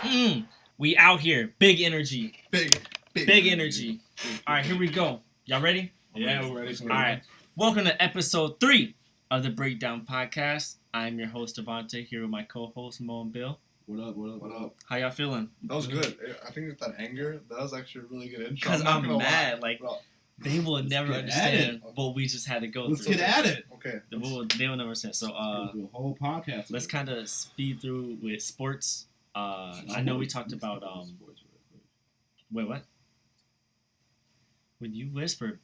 We out here. Big energy. Big energy. All right, here we go. Y'all ready? Yeah, we're ready. All right. Welcome to episode 3 of the Breakdown Podcast. I'm your host, Devontae, here with my co-host, Mo and Bill. What up? How y'all feeling? That was good. I think with that anger, that was actually a really good intro. Because I'm mad. Bro, they will never understand what we just had to go Let's through. get at it. Okay. They will never understand. So, do a whole podcast. let's kind of speed through with sports. I know we talked about wait, what? When you whisper,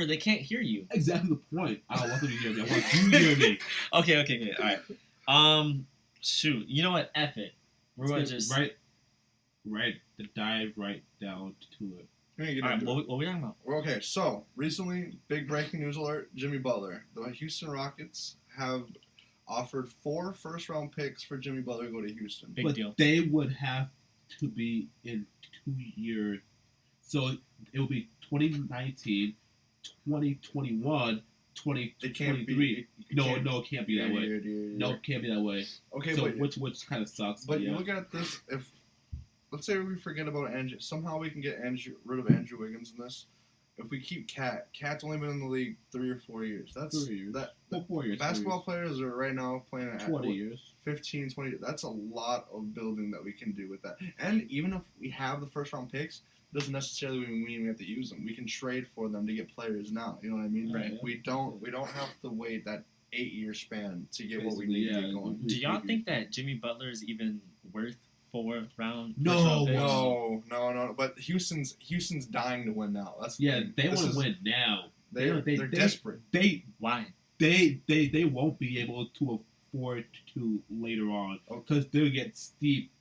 they can't hear you. Exactly the point. I don't want them to hear me. I want you to hear me. Okay. All right. Shoot. You know what? F it. We're going to just dive right down to it. All right. What we talking about? Okay. So recently, big breaking news alert: Jimmy Butler. The Houston Rockets have offered 4 first-round picks for Jimmy Butler to go to Houston. Big deal. They would have to be in 2 years. So it will be 2019, 2021, 2023. No, it can't be that way. No, it can't be that way. Okay, so but which kind of sucks. But you look at this. If let's say we forget about Andrew, somehow we can get rid of Andrew Wiggins in this. If we keep Cat's only been in the league 3 or 4 years. That's 3 years. 4 years. Basketball players are right now playing at 20 years. 15, 20. That's a lot of building that we can do with that. And even if we have the first round picks, it doesn't necessarily mean we have to use them. We can trade for them to get players now. You know what I mean? Right. We don't have to wait that 8-year span to get what we need to get going. Do y'all think that Jimmy Butler is even worth 4 round? No. But Houston's dying to win now. They want to win now. They're desperate. Why? They won't be able to afford to later on because they'll get steep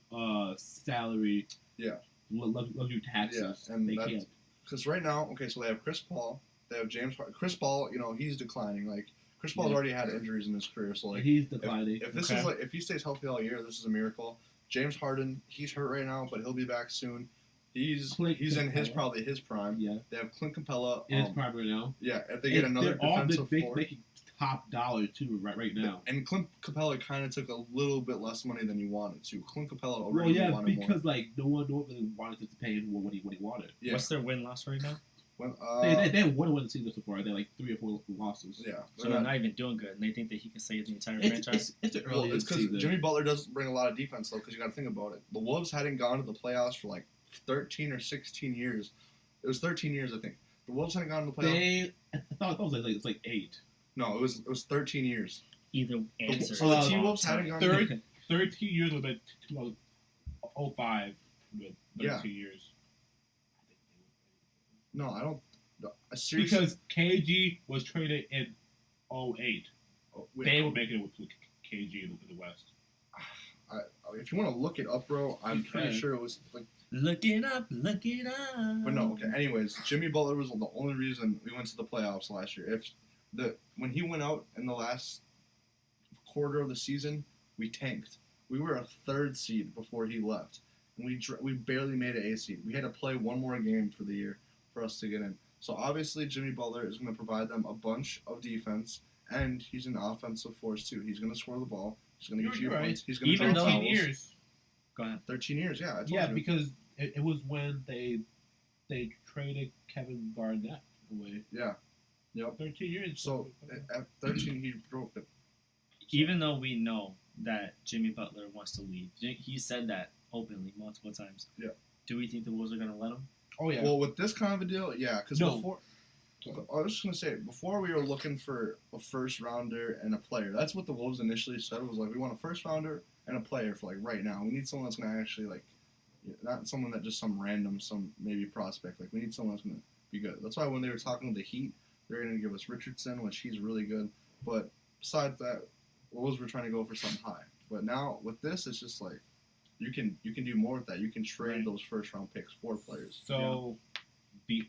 salary. Yeah. Luxury taxes. Yeah, and they can't. Because right now, so they have Chris Paul, they have James Harden. Chris Paul, he's declining. Like Chris Paul's already had injuries in his career, so like he's declining. If this is if he stays healthy all year, this is a miracle. James Harden, he's hurt right now, but he'll be back soon. He's in probably his prime. Yeah. They have Clint Capella in his prime right now. Yeah, if they get another defensive forward, making top dollar too right now. And Clint Capella kind of took a little bit less money than he wanted to. Clint Capella already wanted more. Because no one really wanted to pay him what he wanted. Yeah. What's their win-loss right now? They won the season so far. They're like 3 or 4 losses. Yeah, so they're not even doing good, and they think that he can save the entire franchise. It's an early it's because Jimmy Butler does bring a lot of defense though. Because you got to think about it. The Wolves hadn't gone to the playoffs for like 13 or 16 years. It was 13 years, I think. The Wolves hadn't gone to the playoffs. I thought it was like 8. No, it was 13 years. Either answer. So the T-Wolves hadn't gone 13 years would have been 2005 with 13 years. No, I don't. Seriously? Because KG was traded in 08. They were making it with KG in the West. If you want to look it up, bro, I'm pretty sure it was like. Look it up. But no, okay. Anyways, Jimmy Butler was the only reason we went to the playoffs last year. When he went out in the last quarter of the season, we tanked. We were a 3rd seed before he left, and we barely made an 8th seed. We had to play one more game for the year for us to get in. So obviously, Jimmy Butler is going to provide them a bunch of defense, and he's an offensive force too. He's going to score the ball. He's going to get you points. He's going to even draw though fouls. Years. Go ahead. 13 years, yeah. I told you. Because it was when they traded Kevin Garnett away. Yeah. Yep. 13 years. So at 13, he broke it. Even though we know that Jimmy Butler wants to leave, he said that openly multiple times. Yeah. Do we think the Wolves are going to let him? Oh yeah. Well, with this kind of a deal, yeah. Because before, I was just gonna say, before we were looking for a first rounder and a player. That's what the Wolves initially said. Was like, we want a first rounder and a player for like right now. We need someone that's gonna actually like, not someone that just some maybe prospect. Like we need someone that's gonna be good. That's why when they were talking to the Heat, they're gonna give us Richardson, which he's really good. But besides that, Wolves were trying to go for something high. But now with this, it's just like. You can do more with that. You can trade those first round picks for players. So the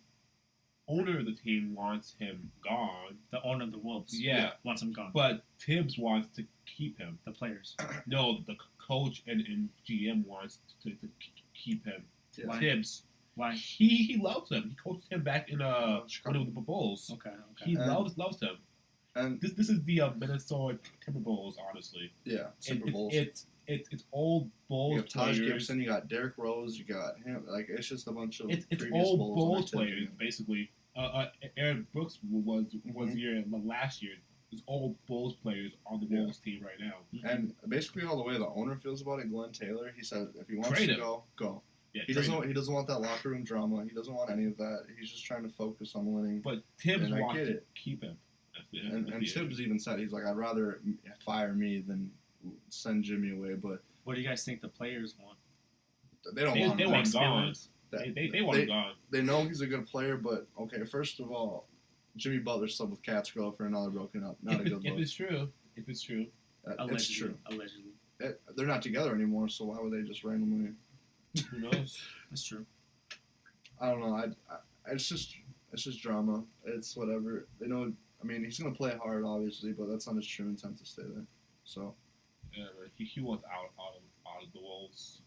owner of the team wants him gone. The owner of the Wolves, wants him gone. But Tibbs wants to keep him. The players. No, the coach and GM wants to keep him. Yeah. Tibbs. Why? He loves him. He coached him back in one of the Bulls. Okay. He loves him. And this is the Minnesota Timberwolves, honestly. Yeah, Timberwolves. it's old Bulls You got Taj players. Gibson, you got Derrick Rose, you got him. Like it's just a bunch of It's previous old Bulls players basically. Eric Brooks was here last year. There's old Bulls players on the Bulls team right now. And basically all the way the owner feels about it, Glenn Taylor, he said if he wants Trade to him. go. Yeah, He doesn't want that locker room drama. He doesn't want any of that. He's just trying to focus on winning. But Tibbs and wants to keep him. And Tibbs even said he's like I'd rather fire me than send Jimmy away. But what do you guys think the players want? They don't want him. They want gone. They want him gone. They know he's a good player, but okay. First of all, Jimmy Butler slept with Cat's girl for another broken up. Not a good look. If it's true, it's true. Allegedly. They're not together anymore, so why would they just randomly? Who knows? That's true. I don't know. It's just drama. It's whatever. They know. I mean, he's gonna play hard, obviously, but that's not his true intent to stay there. So. Yeah, he wants out of the Wolves,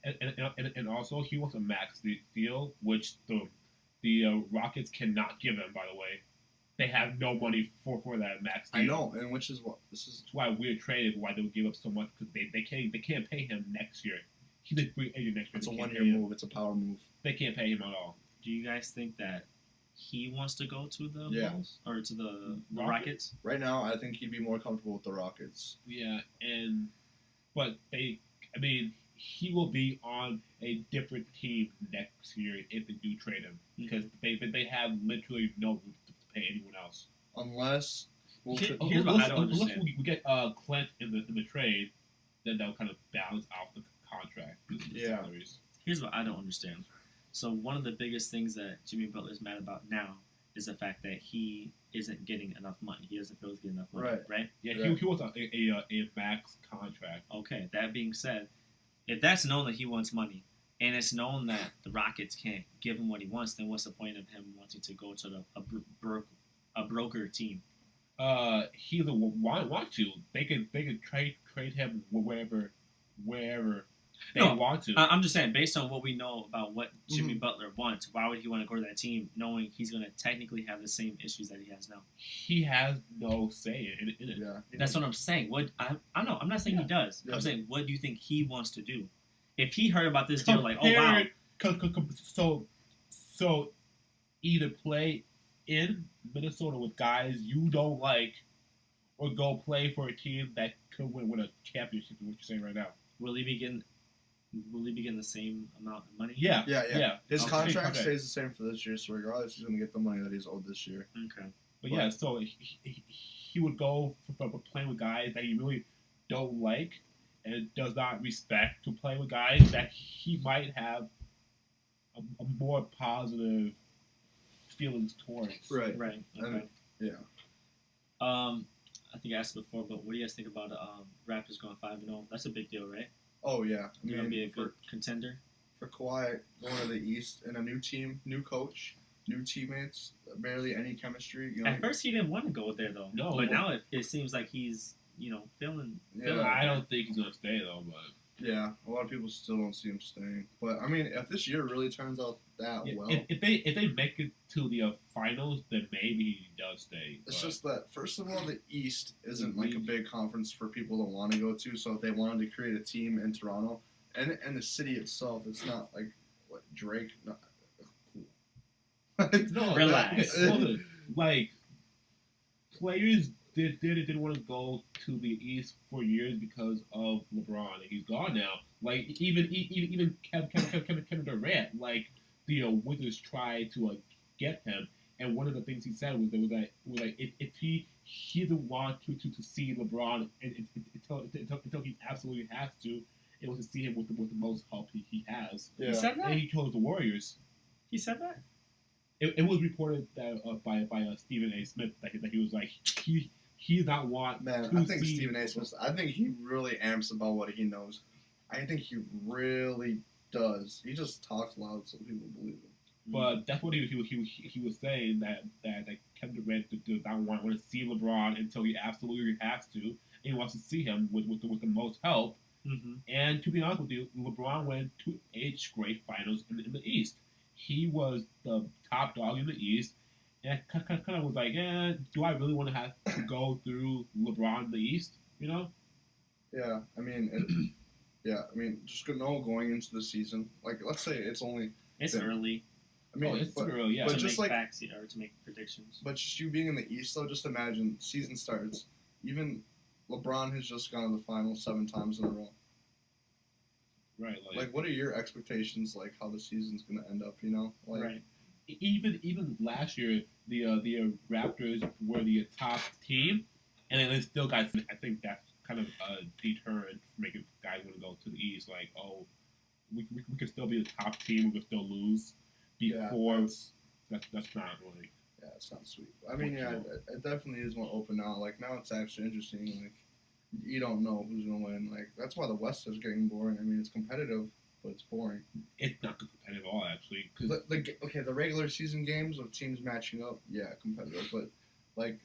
and also he wants a max deal, which the Rockets cannot give him. By the way, they have no money for that max deal. I know, and which is what this is. That's why we're traded. Why they would give up so much because they can't pay him next year. He's a free agent next year. It's a 1 year move. It's a power move. They can't pay him at all. Do you guys think that he wants to go to the Bulls or to the Rockets? Right now, I think he'd be more comfortable with the Rockets. Yeah, but he will be on a different team next year if they do trade him because they have literally no room to pay anyone else. Unless here's what I don't understand. Unless we get Clint in the trade, then that'll kind of balance out the contract. Salaries. Here's what I don't understand. So one of the biggest things that Jimmy Butler's mad about now is the fact that he isn't getting enough money. He doesn't feel he's getting enough money, right? Yeah, right. He wants a max contract. Okay, that being said, if that's known that he wants money, and it's known that the Rockets can't give him what he wants, then what's the point of him wanting to go to a broker team? He doesn't want to. They could trade him wherever they want to. I'm just saying, based on what we know about what Jimmy Butler wants, why would he want to go to that team knowing he's going to technically have the same issues that he has now? He has no say in it. Yeah. That's what I'm saying. I don't know. I'm not saying he does. Yeah. I'm saying, what do you think he wants to do? If he heard about this deal, like, oh, wow. So either play in Minnesota with guys you don't like or go play for a team that could win a championship, is what you're saying right now. Will he be getting the same amount of money? Yeah. His contract stays the same for this year, so regardless, he's going to get the money that he's owed this year. Okay. But so he would go for playing with guys that he really don't like and does not respect to play with guys that he might have a more positive feelings towards. Right. Okay. Yeah. I think I asked before, but what do you guys think about Raptors going 5-0? That's a big deal, right? Oh yeah, You're gonna be a good contender for Kawhi going to the East and a new team, new coach, new teammates, barely any chemistry. You know, at first, he didn't want to go there though. No, but now it seems like he's feeling. I don't think he's gonna stay though, but. Yeah, a lot of people still don't see him staying. But I mean, if this year really turns out that well, if they make it to the finals, then maybe he does stay. It's just that first of all, the East isn't like a big conference for people to want to go to. So if they wanted to create a team in Toronto and the city itself, it's not like what Drake. No, relax. Like players didn't want to go to the East for years because of LeBron, and he's gone now. Like even Kevin Durant, like the Wizards tried to get him, and one of the things he said was that if he didn't want to see LeBron until he absolutely has to, it was to see him with the most help he has. Yeah. He said that, and he chose the Warriors. He said that. It was reported that by Stephen A. Smith that he was like he does not want. Man, I think Stephen A. Smith. I think he really amps about what he knows. I think he really does. He just talks loud so people believe him. But that's what he was saying that Kevin Durant does not want to see LeBron until he absolutely has to. And he wants to see him with the most help. Mm-hmm. And to be honest with you, LeBron went to 8 straight finals in the East. He was the top dog in the East. And I kind of was like, do I really want to have to go through LeBron in the East? You know? Yeah, I mean, Yeah, I mean, just going into the season. Like, let's say it's only. It's early. I mean, it's too early, yeah. To But just make like facts, or to make predictions. But just you being in the East, though, just imagine season starts. Even LeBron has just gone to the finals 7 times in a row. Right. Like, what are your expectations? Like, how the season's gonna end up? You know, like, Right. Even last year, the Raptors were the top team, and then they still got. I think that's kind of a deterrent for making guys want to go to the East. Like, oh, we could still be the top team, we could still lose before. That's not really. Yeah, it's not sweet. I mean, yeah, it definitely is more open now. Like, now it's actually interesting. Like, you don't know who's gonna win. Like, that's why the West is getting boring. I mean, it's competitive, but it's boring. It's not competitive at all, actually. Cause The regular season games of teams matching up, yeah, competitive. But like,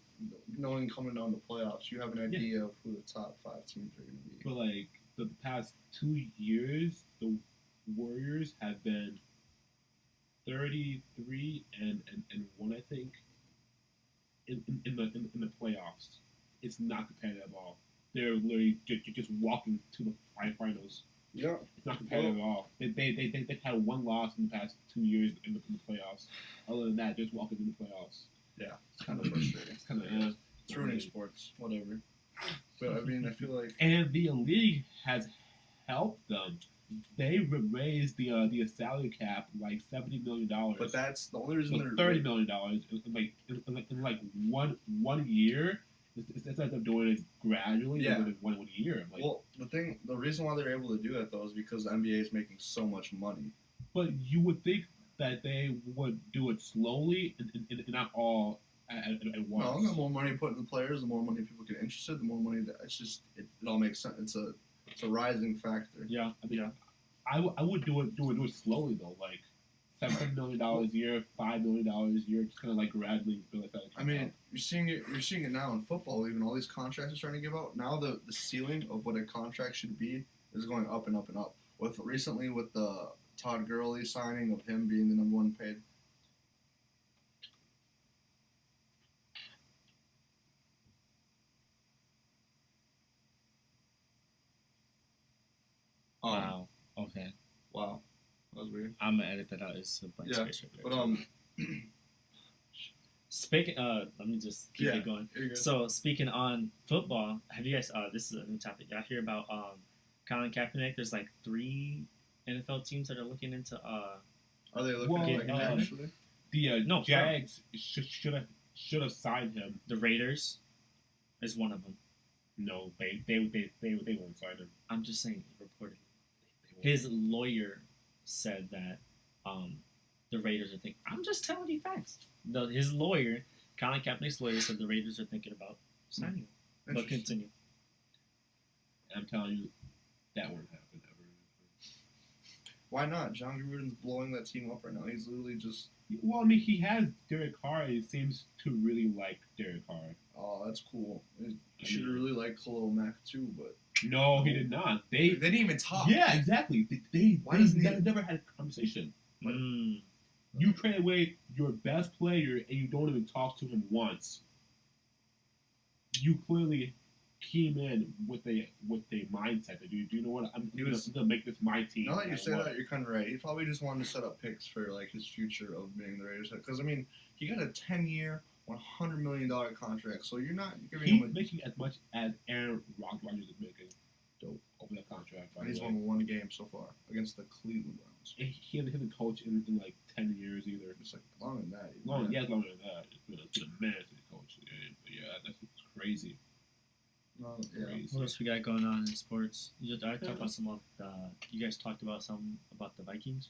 knowing coming down to playoffs, you have an idea of who the top 5 teams are gonna be. but like the past 2 years, the Warriors have been 33 and 1, I think, in the playoffs. It's not competitive at all. They're literally just walking to the finals. Yeah. It's not competitive at all. They've had 1 loss in the past 2 years in the playoffs. Other than that, just walking in the playoffs. Yeah, it's kind of frustrating. It's kind of It's ruining sports, whatever. But I mean, I feel like and the league has helped them. They raised the salary cap like $70 million. But that's the only reason they're $30 million in like one year. Instead of doing it gradually, Yeah. they're doing it one year. Like, well, the reason why they're able to do that though is because the NBA is making so much money. but you would think that they would do it slowly and not all at once. No, the more money put in the players, the more money people get interested, the more money that it all makes sense. It's a rising factor. Yeah, I mean, I would do it slowly though, like $7 million a year, $5 million a year, just kind of like gradually build it out. I mean, you're seeing it now in football. Even all these contracts are starting to give out. Now the ceiling of what a contract should be is going up and up and up. Recently with the Todd Gurley signing of him being the number 1 paid. Wow. Okay. Wow. That was weird. I'm gonna edit that out. It's a blank space right there. But Speaking, let me just keep it going. Here you go. So speaking on football, have you guys? This is a new topic. Y'all hear about Colin Kaepernick? There's like 3 NFL teams that are looking into. Are they looking Well, at him actually? The No, Jags should have signed him. The Raiders is one of them. No, they won't sign him. I'm just saying, reported. His lawyer said that the Raiders are thinking. I'm just telling you facts. His lawyer, Colin Kaepernick's lawyer, said the Raiders are thinking about signing him. But continue. I'm telling you, that won't happen ever. Why not? John Gruden's blowing that team up right now. He's literally just. Well, I mean, he has Derek Carr. He seems to really like Derek Carr. Oh, that's cool. He should really like Khalil Mack too, but No, he did not. they didn't even talk. Yeah, exactly. They Why doesn't he- never had a conversation. Mm. You trade away your best player and you don't even talk to him once. You clearly came in with a mindset that you know what, I'm gonna make this my team. Now that you no say matter that, you're kind of right. He probably just wanted to set up picks for like his future of being the Raiders. Because I mean, he got a 10-year, $100 million contract. So you're not giving He's him. making as much as Aaron Rodgers is making. Dope over that contract. By And he's the way. won 1 game so far against the Cleveland Browns. He hasn't coached in like 10 years either. It's like longer than that. Longer than that. It's been a minute since he coached. But yeah, that's crazy. No, yeah. Crazy. What else we got going on in sports? I talked about some of you guys talked about some about the Vikings.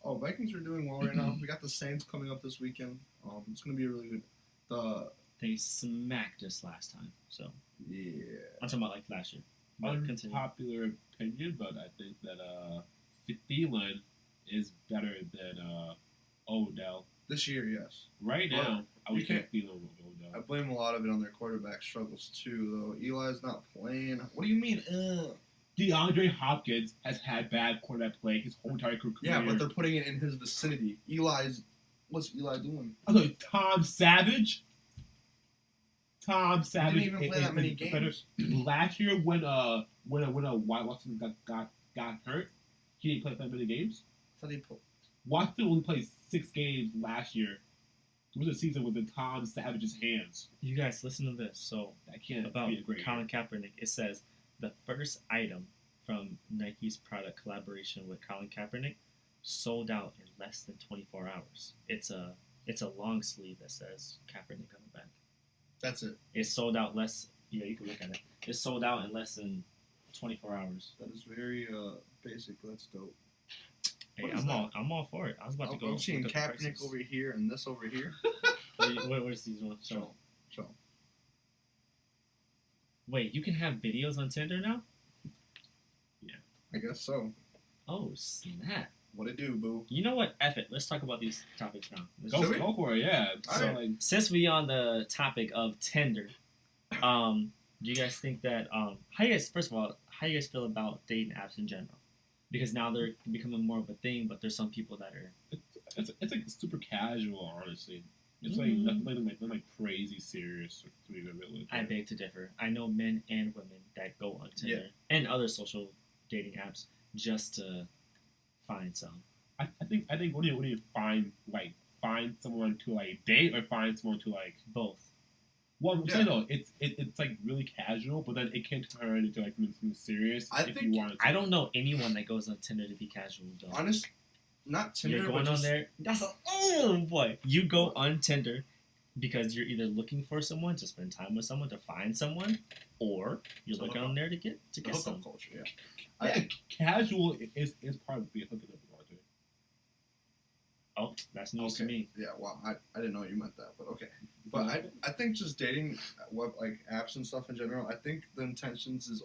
Oh, Vikings are doing well right now. We got the Saints coming up this weekend. It's going to be a really good. They smacked us last time, so Yeah. I'm talking about like last year. But continue. Unpopular opinion, but I think that Thielen is better than Odell. This year, yes. Right But now, I you would can't- think Thielen over I Odell. blame a lot of it on their quarterback struggles too, though. Eli's not playing. What do you mean? DeAndre Hopkins has had bad quarterback play his whole entire career. Yeah, but they're putting it in his vicinity. What's Eli doing? I was like, Tom Savage. Tom Savage He didn't even play that many games. Last year when when a Watson got hurt, he didn't play that many games. I thought he put. Watson only played 6 games last year. It was a season with in Tom Savage's hands. You guys listen to this. So That can't about be a great Colin Kaepernick, it says the first item from Nike's product collaboration with Colin Kaepernick sold out in less than 24 hours. It's a long sleeve that says Kaepernick on the back. That's it. It sold out less. Yeah, you can look at it. It sold out in less than 24 hours. That is very basic. That's dope. Hey, I'm all for it. I was about to go. I'm seeing look up the Kaepernick prices. over here and this over here. Where's these ones? Show. Wait, you can have videos on Tinder now? I guess so. Oh, snap. What it do, boo? You know what? F it. Let's talk about these topics now. Go for it, yeah. So, Alright. like, Since we on the topic of Tinder, do you guys think that how you guys feel about dating apps in general? Because now they're becoming more of a thing, but there's some people that are it's like super casual, honestly. It's like nothing like crazy serious to be really. I beg to differ. I know men and women that go on Tinder and other social dating apps just to find some. I think what do you find someone to like date or find someone to like Both. well I'm saying though it's like really casual, but then it can turn into like something serious you want it to. I don't know anyone that goes on Tinder to be casual though. Honest, not Tinder. You're going but on just, there. That's oh boy. You go on Tinder because you're either looking for someone to spend time with someone to find someone, or you're To looking hook on up. there to get the some. hookup culture. Yeah. Yeah, casual is part of being something that we want to do. Oh, that's news to me. Yeah. Wow. I didn't know you meant that, but okay. But I think just dating web like apps and stuff in general. I think the intentions is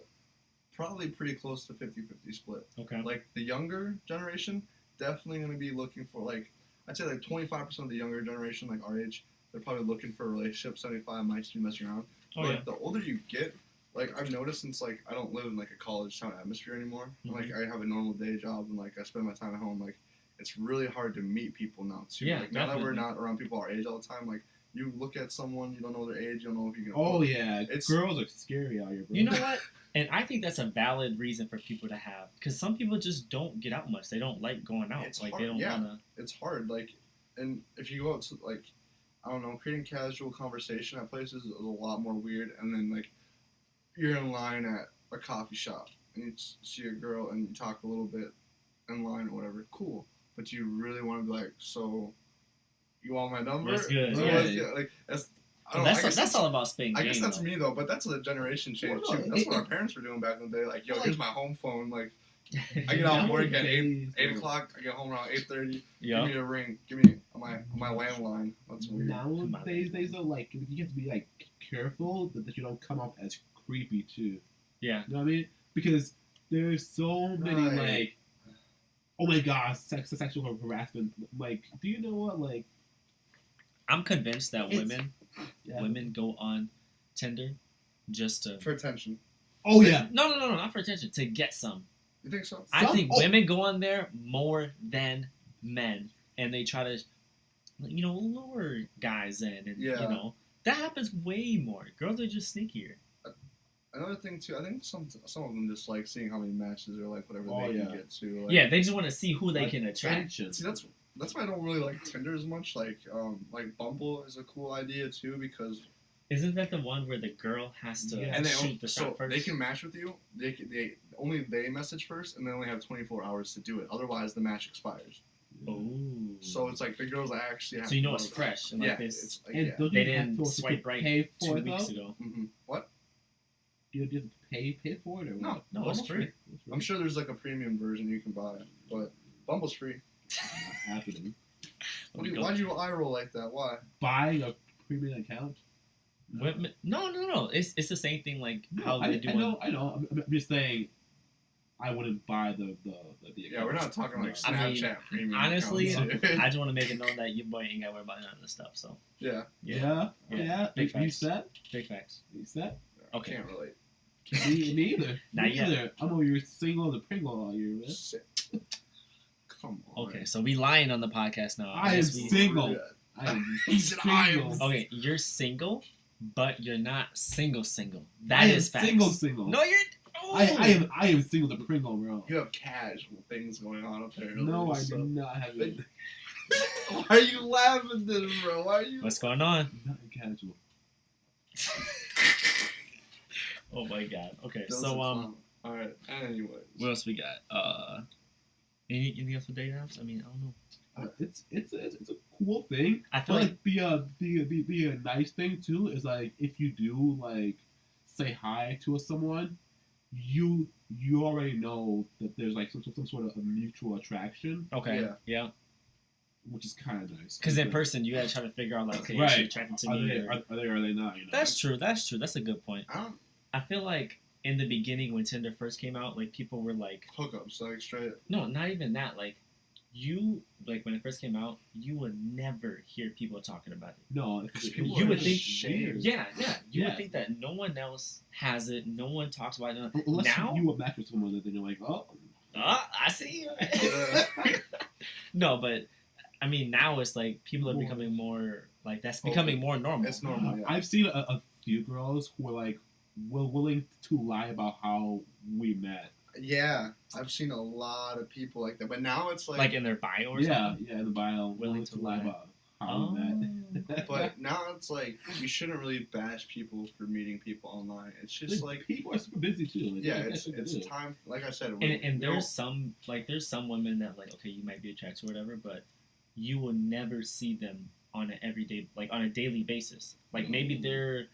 probably pretty close to 50-50 split. Okay. Like the younger generation, definitely going to be looking for like I'd say like 25% of the younger generation, like our age, they're probably looking for a relationship. 75 might just be messing around. Oh But yeah. the older you get, like I've noticed since like I don't live in like a college town atmosphere anymore. Mhm. Like I have a normal day job and like I spend my time at home. Like it's really hard to meet people now too. Yeah, like now that we're definitely. not around people our age all the time, like you look at someone, you don't know their age, you don't know if you can. Oh yeah, It's- girls are scary out here, bro. You know what? And I think that's a valid reason for people to have, because some people just don't get out much. They don't like going out. It's like hard, they don't yeah. want to. It's hard. Like, and if you go out to like, I don't know, creating casual conversation at places is a lot more weird. And then like, you're in line at a coffee shop and you see a girl and you talk a little bit in line or whatever. Cool, but you really want to be like, so, you want my number? That's good, Or, yeah. Like that's. I don't Well, know, I guess that's all about spitting I guess game, that's though. me though, but that's a generation change Well, no, too. That's it- what our parents were doing back in the day. Like, yo, Like- here's my home phone. Like, I get off work at Nowadays, 8 o'clock. I get home around 8:30. Yeah. Give me a ring. Give me my landline. That's weird. Nowadays, though, like you have to be like careful that you don't come off as creepy too. Yeah. You know what I mean? Because there's so many Right. like, oh my god, sexual harassment. Like, do you know what? Like, I'm convinced that It's- women go on Tinder just to. For attention. oh yeah, No, not for attention. To get some. You think so? I Some- think oh. women go on there more than men, and they try to, lure guys in, and Yeah. that happens way more. Girls are just sneakier. Another thing too. I think some of them just like seeing how many matches or like whatever Oh, they yeah. can get to. Like, Yeah, they just want to see who they Like, can attract. attention. See, that's why I don't really like Tinder as much. Like Bumble is a cool idea too because Isn't that the one where the girl has to Yeah. and they shoot the shot first? they can match with you. They only message first and they only have 24 hours to do it. Otherwise, the match expires. Oh. So it's like the girls that actually have. So you know to it's go- fresh and Yeah, like this. it's like, and yeah. don't They you have didn't to also swipe right pay 2 for it weeks though? ago. What? Do you have to pay for it or No, what? No, it's free. I'm sure there's like a premium version you can buy, but Bumble's free. Not happening. Why'd you eye roll like that? Why? Buying a premium account. Women, no. It's the same thing like how I they do. I know. I'm just saying, I wouldn't buy the account. Yeah, we're not talking like I mean, Snapchat premium. honestly, accounts. I just want to make it known that your boy ain't got to worry about none of this stuff. So yeah, Yeah. Big You facts. set? big facts. You set? Okay. can't relate. Me either. Not Me yet. either. I'm over here single as a Pringle all year, man. Shit. Come on. Okay, so we lying on the podcast now. I am guess we- single. Yeah. I am He said I am single. Okay, you're single, but you're not single. I That am is facts. single. No, you're. I am single to Pringle, bro. You have casual things going on apparently. No, I do not have it. Why are you laughing then, bro? Why are you? What's going on? Not casual. Oh my god. Okay, Those so are fun. All right. Anyways, what else we got? Anything else for dating apps? I mean, I don't know. It's a cool thing. I feel like the nice thing too is like if you do like say hi to someone, you already know that there's like some sort of a mutual attraction. Okay. Yeah. Which is kind of nice. Because in person, you gotta try to figure out like, okay, right. is she attracted to me? Are they or are they not? You know? That's true. That's a good point. I feel like in the beginning when Tinder first came out, like people were like hookups, like straight. No, not even that. Like you, like when it first came out, you would never hear people talking about it. No, you would think, shared. Yeah. You would think that no one else has it. No one talks about it. Unless now you were matched with someone that they're like, I see you. No, but I mean now it's like people are becoming more like that's becoming more normal. It's normal. Yeah. I've seen a few girls who are like willing to lie about how we met. Yeah, I've seen a lot of people like that, but now it's like in their bio or something. Yeah, in the bio, willing to lie about how we met. But now it's like you shouldn't really bash people for meeting people online. It's just like people are super busy too. Like, yeah, it's time. Like I said, and there's some women that like okay, you might be attracted or whatever, but you will never see them on an everyday on a daily basis. Like maybe they're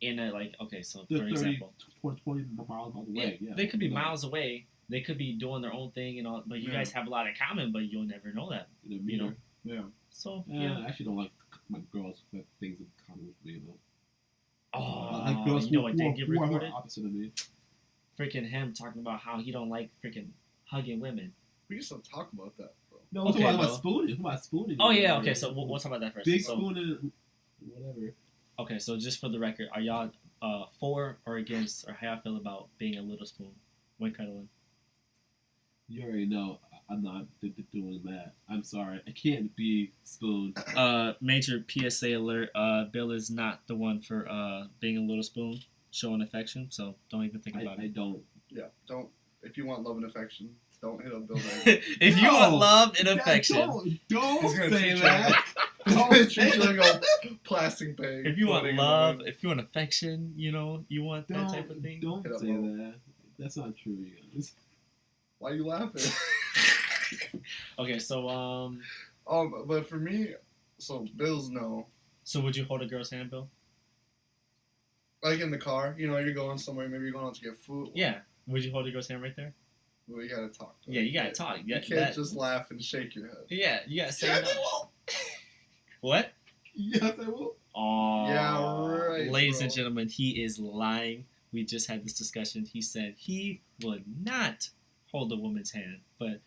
in a like okay, so for example, 20 miles away. Yeah, they could be miles away. They could be doing their own thing and all, but you guys have a lot in common. But you'll never know that. You know. Yeah. So I actually don't like my girls who have things in common with me though. Oh, like girls you know what did get recorded? Opposite of me. Freaking him talking about how he don't like freaking hugging women. We can still talk about that, bro. No, we're talking about spooning. Oh yeah, okay. So we'll talk about that first. Big spooning, whatever. Okay, so just for the record, are y'all for or against, or how y'all feel about being a little spoon when cuddling? You already know I'm not doing that. I'm sorry, I can't be spooned. Major PSA alert. Bill is not the one for being a little spoon, showing affection. So don't even think about it. I don't. Yeah, don't. If you want love and affection, don't hit up Bill. If you want love and affection, don't say that. Don't treat you like a plastic bag. If you want love, if you want affection, you want that type of thing. Don't say that. That's not true, you guys. Why are you laughing? Okay, so but for me, so Bill's no. So would you hold a girl's hand, Bill? Like in the car, you're going somewhere, maybe you're going out to get food. Yeah. Would you hold a girl's hand right there? Well, you gotta talk. Yeah, you gotta talk. You can't just laugh and shake your head. Yeah, you gotta say no. What? Yes, I will. Oh, yeah, right. Ladies and gentlemen, he is lying. We just had this discussion. He said he would not hold a woman's hand, but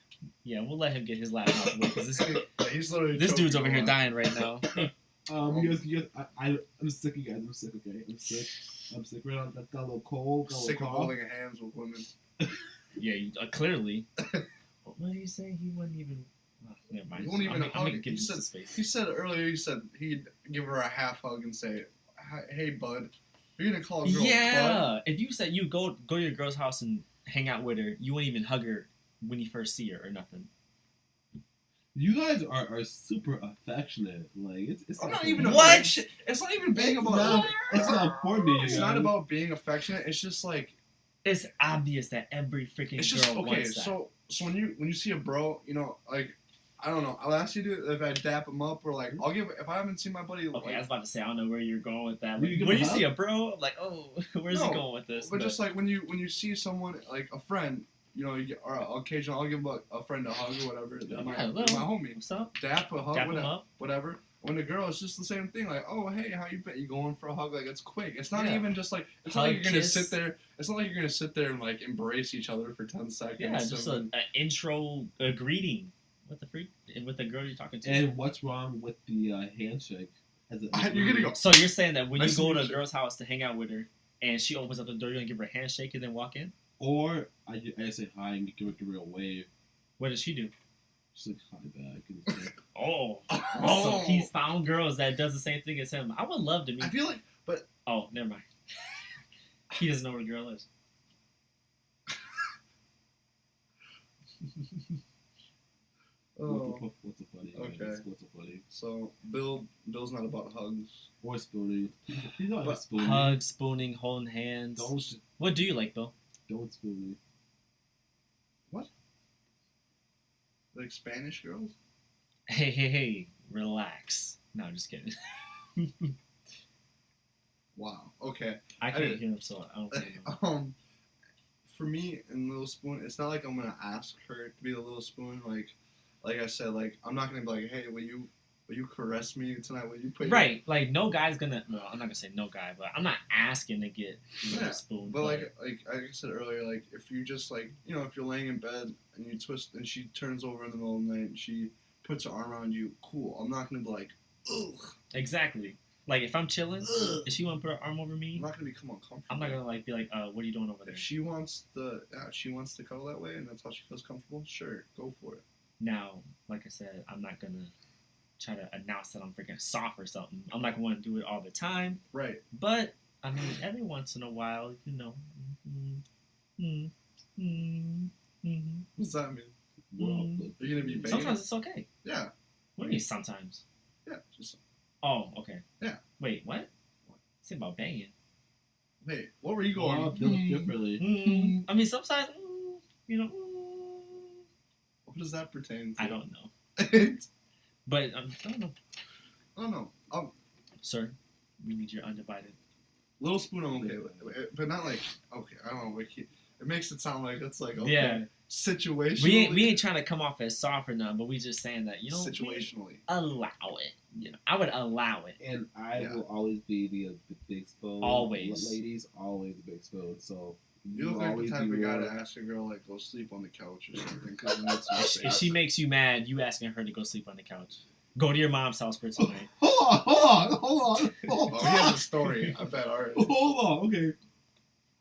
yeah, we'll let him get his laugh out the way because this dude's over here dying right now. Yes, I'm sick, you guys. I'm sick. Okay, I'm sick. Right on. Got a little cold. Sick of holding hands with women. Yeah, clearly. What did he say? He wouldn't even. Oh, never mind. He won't even hug. He said earlier. He said he'd give her a half hug and say, "Hey, bud." You're gonna call a girl bud? If you said you go to your girl's house and hang out with her, you wouldn't even hug her when you first see her or nothing. You guys are super affectionate. Like it's I'm not even what? It's not even being about. It's not for me. It's not about being affectionate. It's just like it's obvious that every freaking girl wants that. So when you see a bro, like I don't know. I'll ask you if I dap him up or like I'll give if I haven't seen my buddy. Okay, I was about to say I don't know where you're going with that. Like, when you see a bro, I'm like, oh, where's he going with this? But just like when you see someone like a friend. Or occasionally I'll give a friend a hug or whatever. My homie. What's up? Dap a hug, Dap him up. whatever. When a girl, it's just the same thing. Like, oh, hey, how you been? You going for a hug? Like, it's quick. It's not even just like it's not like you're gonna sit there. It's not like you're gonna sit there and like embrace each other for 10 seconds. Yeah, just an intro, a greeting with the girl you're talking to. And what's wrong with the handshake? You're gonna go. So you're saying that when you go to a girl's house to hang out with her, and she opens up the door, you're gonna give her a handshake and then walk in? Or I say hi and give her a wave. What does she do? She's like, hi back. Oh. So he's found girls that does the same thing as him. I would love to meet. I feel like, but oh, never mind. He doesn't know where the girl is. Oh, What's a funny? okay. What's a funny? So Bill's not about hugs. Or spooning. He's not But spooning. Hug, spooning, holding hands. What do you like, Bill? Don't spoon me. Like Spanish girls? Hey, relax. No, I'm just kidding. Wow. Okay. I can't hear him, so I don't really know. For me and Little Spoon, it's not like I'm gonna ask her to be the Little Spoon. Like I said, like I'm not gonna be like, hey, will you caress me tonight? Will you put Right, like no guy's gonna. Well, I'm not gonna say no guy, but I'm not asking to get a spoon. But like I said earlier, like if you just like if you're laying in bed and you twist and she turns over in the middle of the night and she puts her arm around you, cool. I'm not gonna be like, ugh. Exactly. Like if I'm chilling, if she want to put her arm over me, I'm not gonna become uncomfortable. I'm not gonna be like, what are you doing over there? If she wants to cuddle that way and that's how she feels comfortable, sure, go for it. Now, like I said, I'm not gonna try to announce that I'm freaking soft or something. I'm not gonna want to do it all the time. Right. But I mean, every once in a while, What's that mean? Well, You're gonna be banging? Sometimes it's okay. Yeah. What do you mean sometimes? Yeah. Just. Oh, okay. Yeah. Wait, what? Say about banging. Wait, what were you going? I'll feel differently. I mean, sometimes, What does that pertain to? I don't know. I But I don't know. don't know. Sir, we need your undivided. Little Spoon, I'm okay with, but not like okay. I don't know. It makes it sound like it's like okay. Yeah. Situationally. We ain't trying to come off as soft or nothing, but we just saying that situationally allow it. I would allow it. And I will always be the big spoon. Always. Ladies, always a big spoon. So you look like the type of guy to ask a girl like go sleep on the couch or something. If she makes you mad, you asking her to go sleep on the couch. Go to your mom's house for tonight. Hold on. Oh, he has a story. I bet already. Hold on. Okay.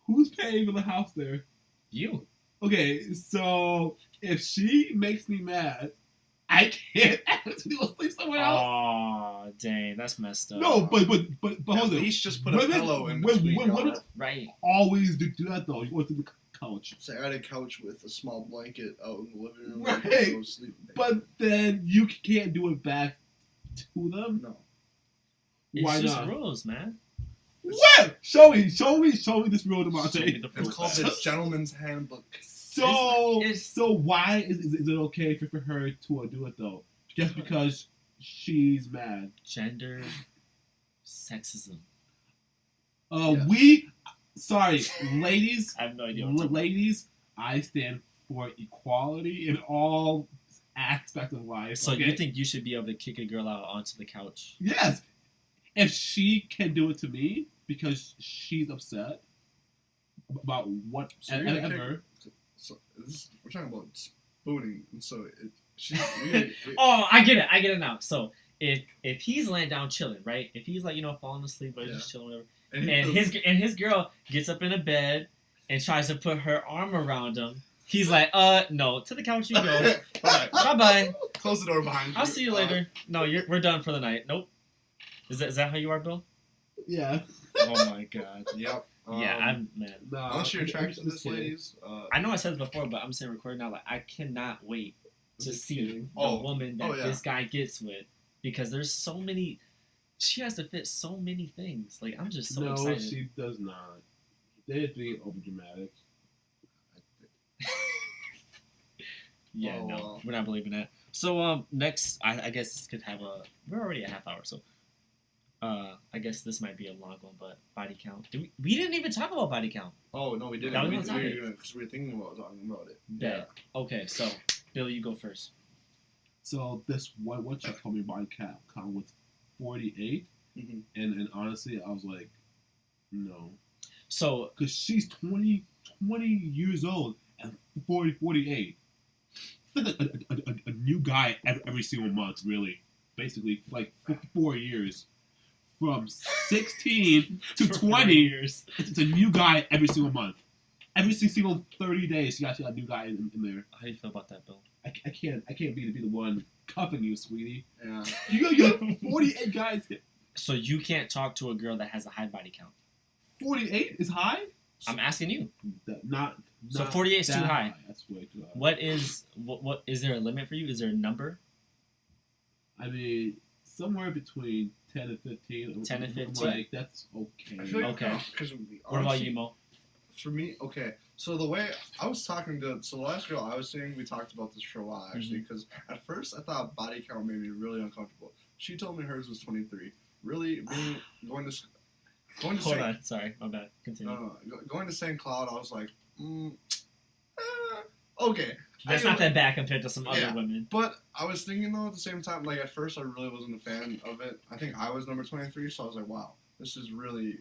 Who's paying for the house there? You. Okay, so if she makes me mad, I can't ask her to go sleep somewhere else. Oh, dang, that's messed up. No, but hold on. At least just put a pillow in between. Women right. always do that though. You go to the couch. Say I had a couch with a small blanket out in the living room. Right. Go sleep. But then you can't do it back to them. No. Why it's just not? rules, man. What? Show me this rule, Demonte. It's called the Gentleman's Handbook. So why is it okay for her to do it though? Just because she's mad? Gender sexism. Ladies. I have no idea. Ladies, I stand for equality in all aspects of life. So okay? you think you should be able to kick a girl out onto the couch? Yes. If she can do it to me because she's upset about whatever. So we're talking about spooning, and so Oh, I get it now. So if he's laying down chilling, right? If he's like falling asleep, but just chilling, whatever, and his girl gets up in a bed and tries to put her arm around him, he's like, no, to the couch you go. Bye. Close the door behind you. I'll see you later. No, we're done for the night. Nope. Is that how you are, Bill? Yeah. Oh my God. Yep. Man. No, unless you're attracted to this, ladies. I know I said this before, but I'm saying recording now. Like I cannot wait to see the woman that this guy gets with, because there's so many. She has to fit so many things. Like I'm just so excited. No, she does not. They're being over dramatic. No, we're not believing that. So next, I guess this could have we're already a half hour, so I guess this might be a long one, but body count. We didn't even talk about body count. Oh no, we didn't. Because we were thinking about talking about it. Yeah. Okay, so Bill, you go first. So this what you told me body count was 48, and honestly, I was like, no. So because she's 20 years old and 48. It's like a new guy every single month, really. Basically, like 4 years. From 16 to 20 years. It's a new guy every single month. Every single 30 days, you got a new guy in there. How do you feel about that, Bill? I can't be the one cuffing you, sweetie. Yeah. You got 48 guys. So you can't talk to a girl that has a high body count. 48 is high? I'm asking you. Not So 48 is too high. That's way too high. What is there a limit for you? Is there a number? I mean, somewhere between 10 and 15. 10 and 15. Like, that's okay. I feel like, Okay. What about you, Mo? For me, okay. So the way I was talking to, the last girl I was seeing, we talked about this for a while actually, because at first I thought body count made me really uncomfortable. She told me hers was 23. Really, going to Hold on, sorry, my bad. Continue. Going to SoundCloud, I was like, okay. That's not that bad compared to some other women. But I was thinking though at the same time, like at first I really wasn't a fan of it. I think I was number 23, so I was like, wow. This is really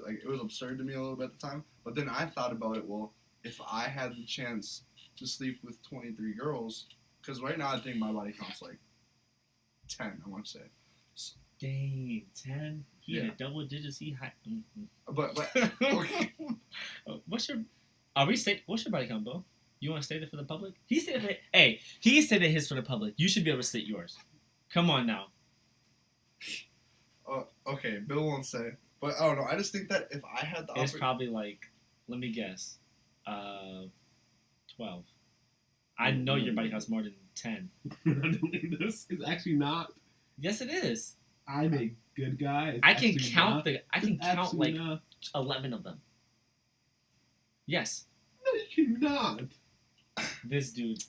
like, it was absurd to me a little bit at the time. But then I thought about it, well, if I had the chance to sleep with 23 girls, because right now I think my body count's like 10, I want to say. Dang, 10? He had double digits, he high. But okay. What's your body count, Bo? You want to state it for the public? He stated his for the public. You should be able to state yours. Come on now. Okay, Bill won't say, but I don't know. I just think that if I had the it's probably like, let me guess, 12. I know your body count's more than 10. This is actually not. Yes, it is. I'm a good guy. I can count like 11 of them. Yes. No, you cannot. This dude,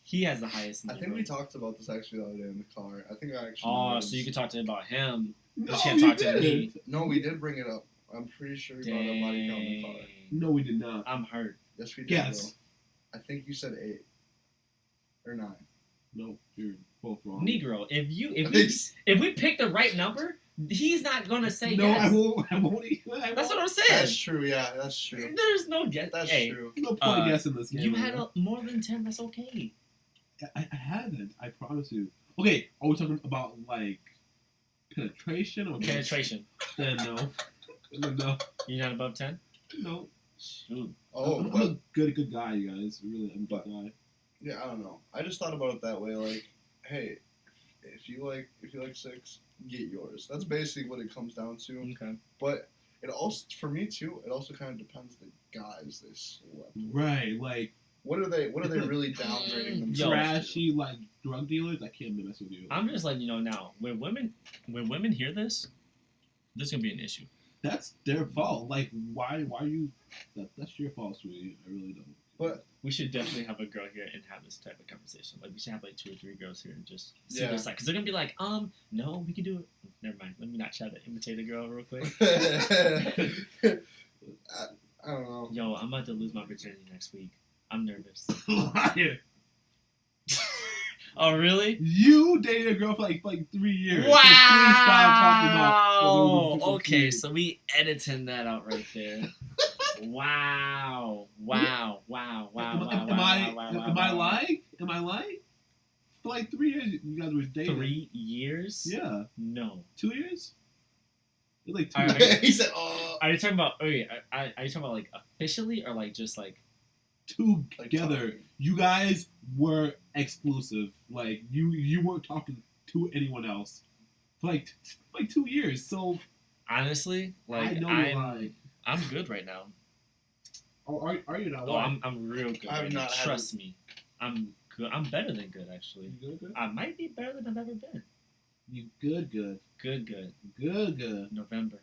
he has the highest. I think we talked about this actually the other day in the car. I think I actually. Oh, so you can talk to him about him. No, you can't talk to me. No, we did bring it up. I'm pretty sure we brought up body count in the car. No, we did not. I'm hurt. Yes, we did. Yes. Bro. I think you said 8 or 9. No, you're both wrong. Negro, if we pick the right number, he's not gonna say no, yes. I won't. That's what I'm saying. That's true. Yeah, that's true. There's no guess. That's true. No point guessing this game. You had more than 10. That's okay. I haven't. I promise you. Okay, are we talking about like penetration or penetration? Then no. No. You're not above 10? No. Shoot. Oh, I'm a good guy, you guys. Really, I'm a good guy. Yeah, I don't know. I just thought about it that way. Like, hey, if you like 6, get yours. That's basically what it comes down to. Okay. But it also, for me too, it also kind of depends the guys they slept with. Right, like. What are they really downgrading themselves trashy to? like drug dealers? I can't mess with you. I'm just letting you know now. When women hear this, there's gonna be an issue. That's their fault. Like, why you? That's your fault, sweetie. I really don't. But we should definitely have a girl here and have this type of conversation. Like, we should have like 2 or 3 girls here and just see what it's like. Because they're gonna be like, no, we can do it. Never mind. Let me not try to imitate a girl real quick. I don't know. Yo, I'm about to lose my virginity next week. I'm nervous. Liar. Oh, really? You dated a girl for like 3 years. Wow. So please stop talking about. Okay, so we editing that out right there. Wow. Am I lying? Am I lying? For like 3 years, you guys were dating. 3 years? Yeah. No. 2 years? It was like 2 All right, years. He said, "Oh." Are you talking about? Are you talking about like officially or like just like? Together, you guys were exclusive. Like you weren't talking to anyone else for like 2 years. So honestly, like I know you're lying. I'm good right now. Oh, are you not? Oh, I'm real good. I've Right now. not had Trust me, I'm good. I'm better than good actually. You good? I might be better than I've ever been. You good? Good. November.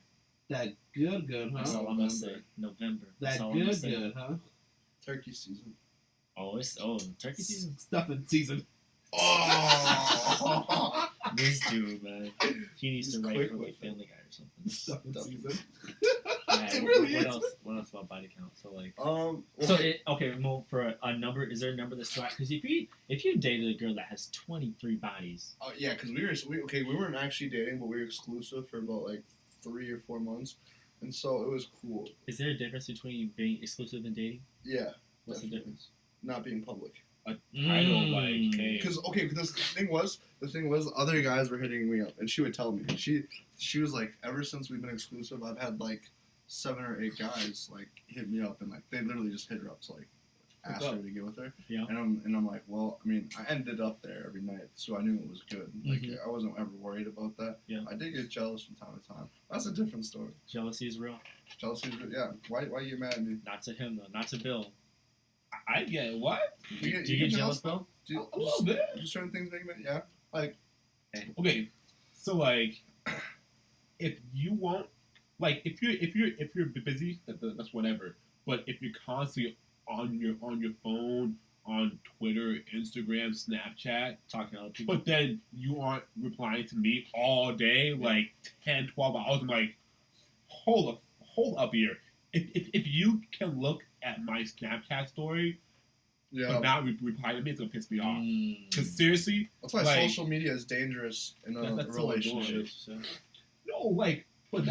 That good, huh? That's all I'm gonna say. November. That's That all I'm gonna say. good, huh? Turkey season. Turkey season. Stuffing season. Oh. This dude, man, he needs Just to write quick for like with it. Family Guy or something. Stuffing season. Yeah, It really what is. else? What else about body count? So like, Mo, for a number, is there a number that's too high? Because if you dated a girl that has 23 bodies, Yeah, because we weren't actually dating, but we were exclusive for about like 3 or 4 months, and so it was cool. is there a difference between being exclusive and dating? Yeah. What's definitely. the difference? Not being public. I don't like. Because the thing was, other guys were hitting me up, and she would tell me. She was like, ever since we've been exclusive, I've had like 7 or 8 guys like hit me up, and like they literally just hit her up to like ask her to get with her. Yeah. And I'm like, well, I mean, I ended up there every night, so I knew it was good. Like I wasn't ever worried about that. Yeah. I did get jealous from time to time. That's a different story. Jealousy is real. Jealousy is good. Yeah. Why you mad at me? Not to him though. Not to Bill. I get what? Do you get jealous, bro? A little bit. Do certain things make me, yeah. Like, okay, so like, if you want, like, if you're busy, that's whatever. But if you're constantly on your phone, on Twitter, Instagram, Snapchat, talking to other people, but then you aren't replying to me all day, like 10, 12 hours, I'm like, hold up here. If you can look at my Snapchat story, but not reply to me, it's gonna piss me off. Because seriously, that's why social media is dangerous in a relationship. No, like, but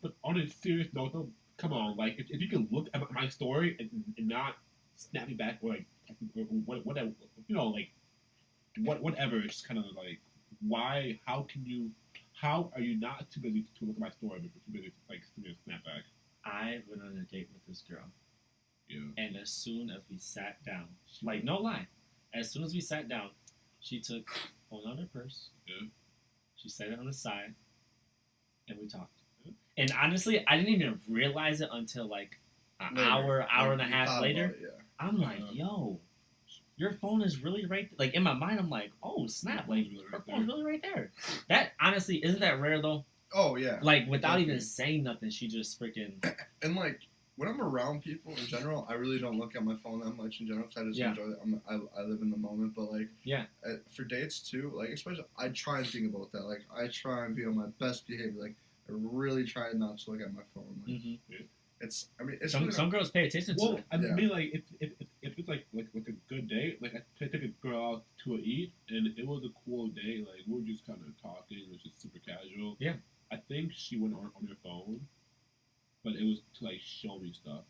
but on a serious note, though, come on, like, if you can look at my story and not snap me back or like whatever, like whatever, it's kind of like, why? How are you not too busy to look at my story, but too busy to like send me a snap back? I went on a date with this girl. Yeah. And as soon as we sat down, like, no lie, as soon as we sat down, she took phone out of her purse. Yeah. She set it on the side, and we talked. Yeah. And honestly, I didn't even realize it until like an hour and a half later. I'm like, yo, your phone is really right there. Like, in my mind, I'm like, oh, snap. Like, her phone's really right there. That, honestly, isn't that rare, though? Oh, yeah. Like, without even saying nothing, she just freaking... And, like, when I'm around people in general, I really don't look at my phone that much in general because I just enjoy it. I live in the moment. But, like, for dates, too, like, especially, I try and think about that. Like, I try and be on my best behavior. Like, I really try not to look at my phone. Like, it's some girls pay attention to it. I mean, like, if it's like a good date, like, I took a girl out to eat, and it was a cool day. Like, we were just kind of talking. It was just super casual. Yeah. I think she went on her phone, but it was to like show me stuff.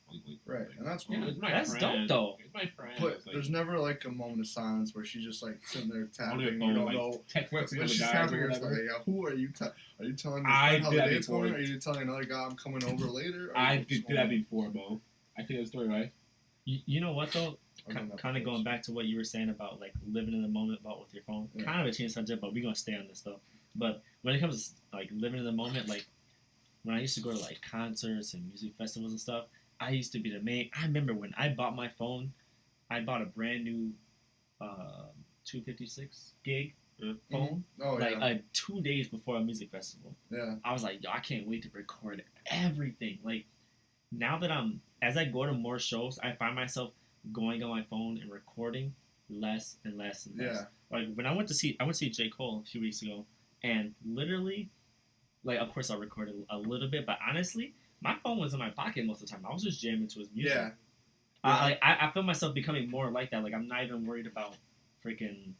Right, and that's cool. Yeah, that's dope though. It's my friend. But there's never like a moment of silence where she's just like sitting there tapping. On her phone, you don't like, know texting she's tapping. It's like, who are you? Are you telling your friend how the date's going? Are you telling another guy I'm coming over later? I did that before, Mo. I think that's the story, right? You know what though? Kind of going back to what you were saying about like living in the moment about with your phone. Yeah. Kind of a change subject, but we're gonna stay on this though. But when it comes to like living in the moment, like when I used to go to like concerts and music festivals and stuff, I used to be the main. I remember when I bought my phone, I bought a brand new 256 gig phone. Oh, like 2 days before a music festival. Yeah. I was like, yo, I can't wait to record everything. Like now that as I go to more shows, I find myself going on my phone and recording less and less and less. Yeah. Like when I went to see J. Cole a few weeks ago, and literally, like, of course I recorded a little bit, but honestly, my phone was in my pocket most of the time. I was just jamming to his music. Yeah. I feel myself becoming more like that. Like I'm not even worried about freaking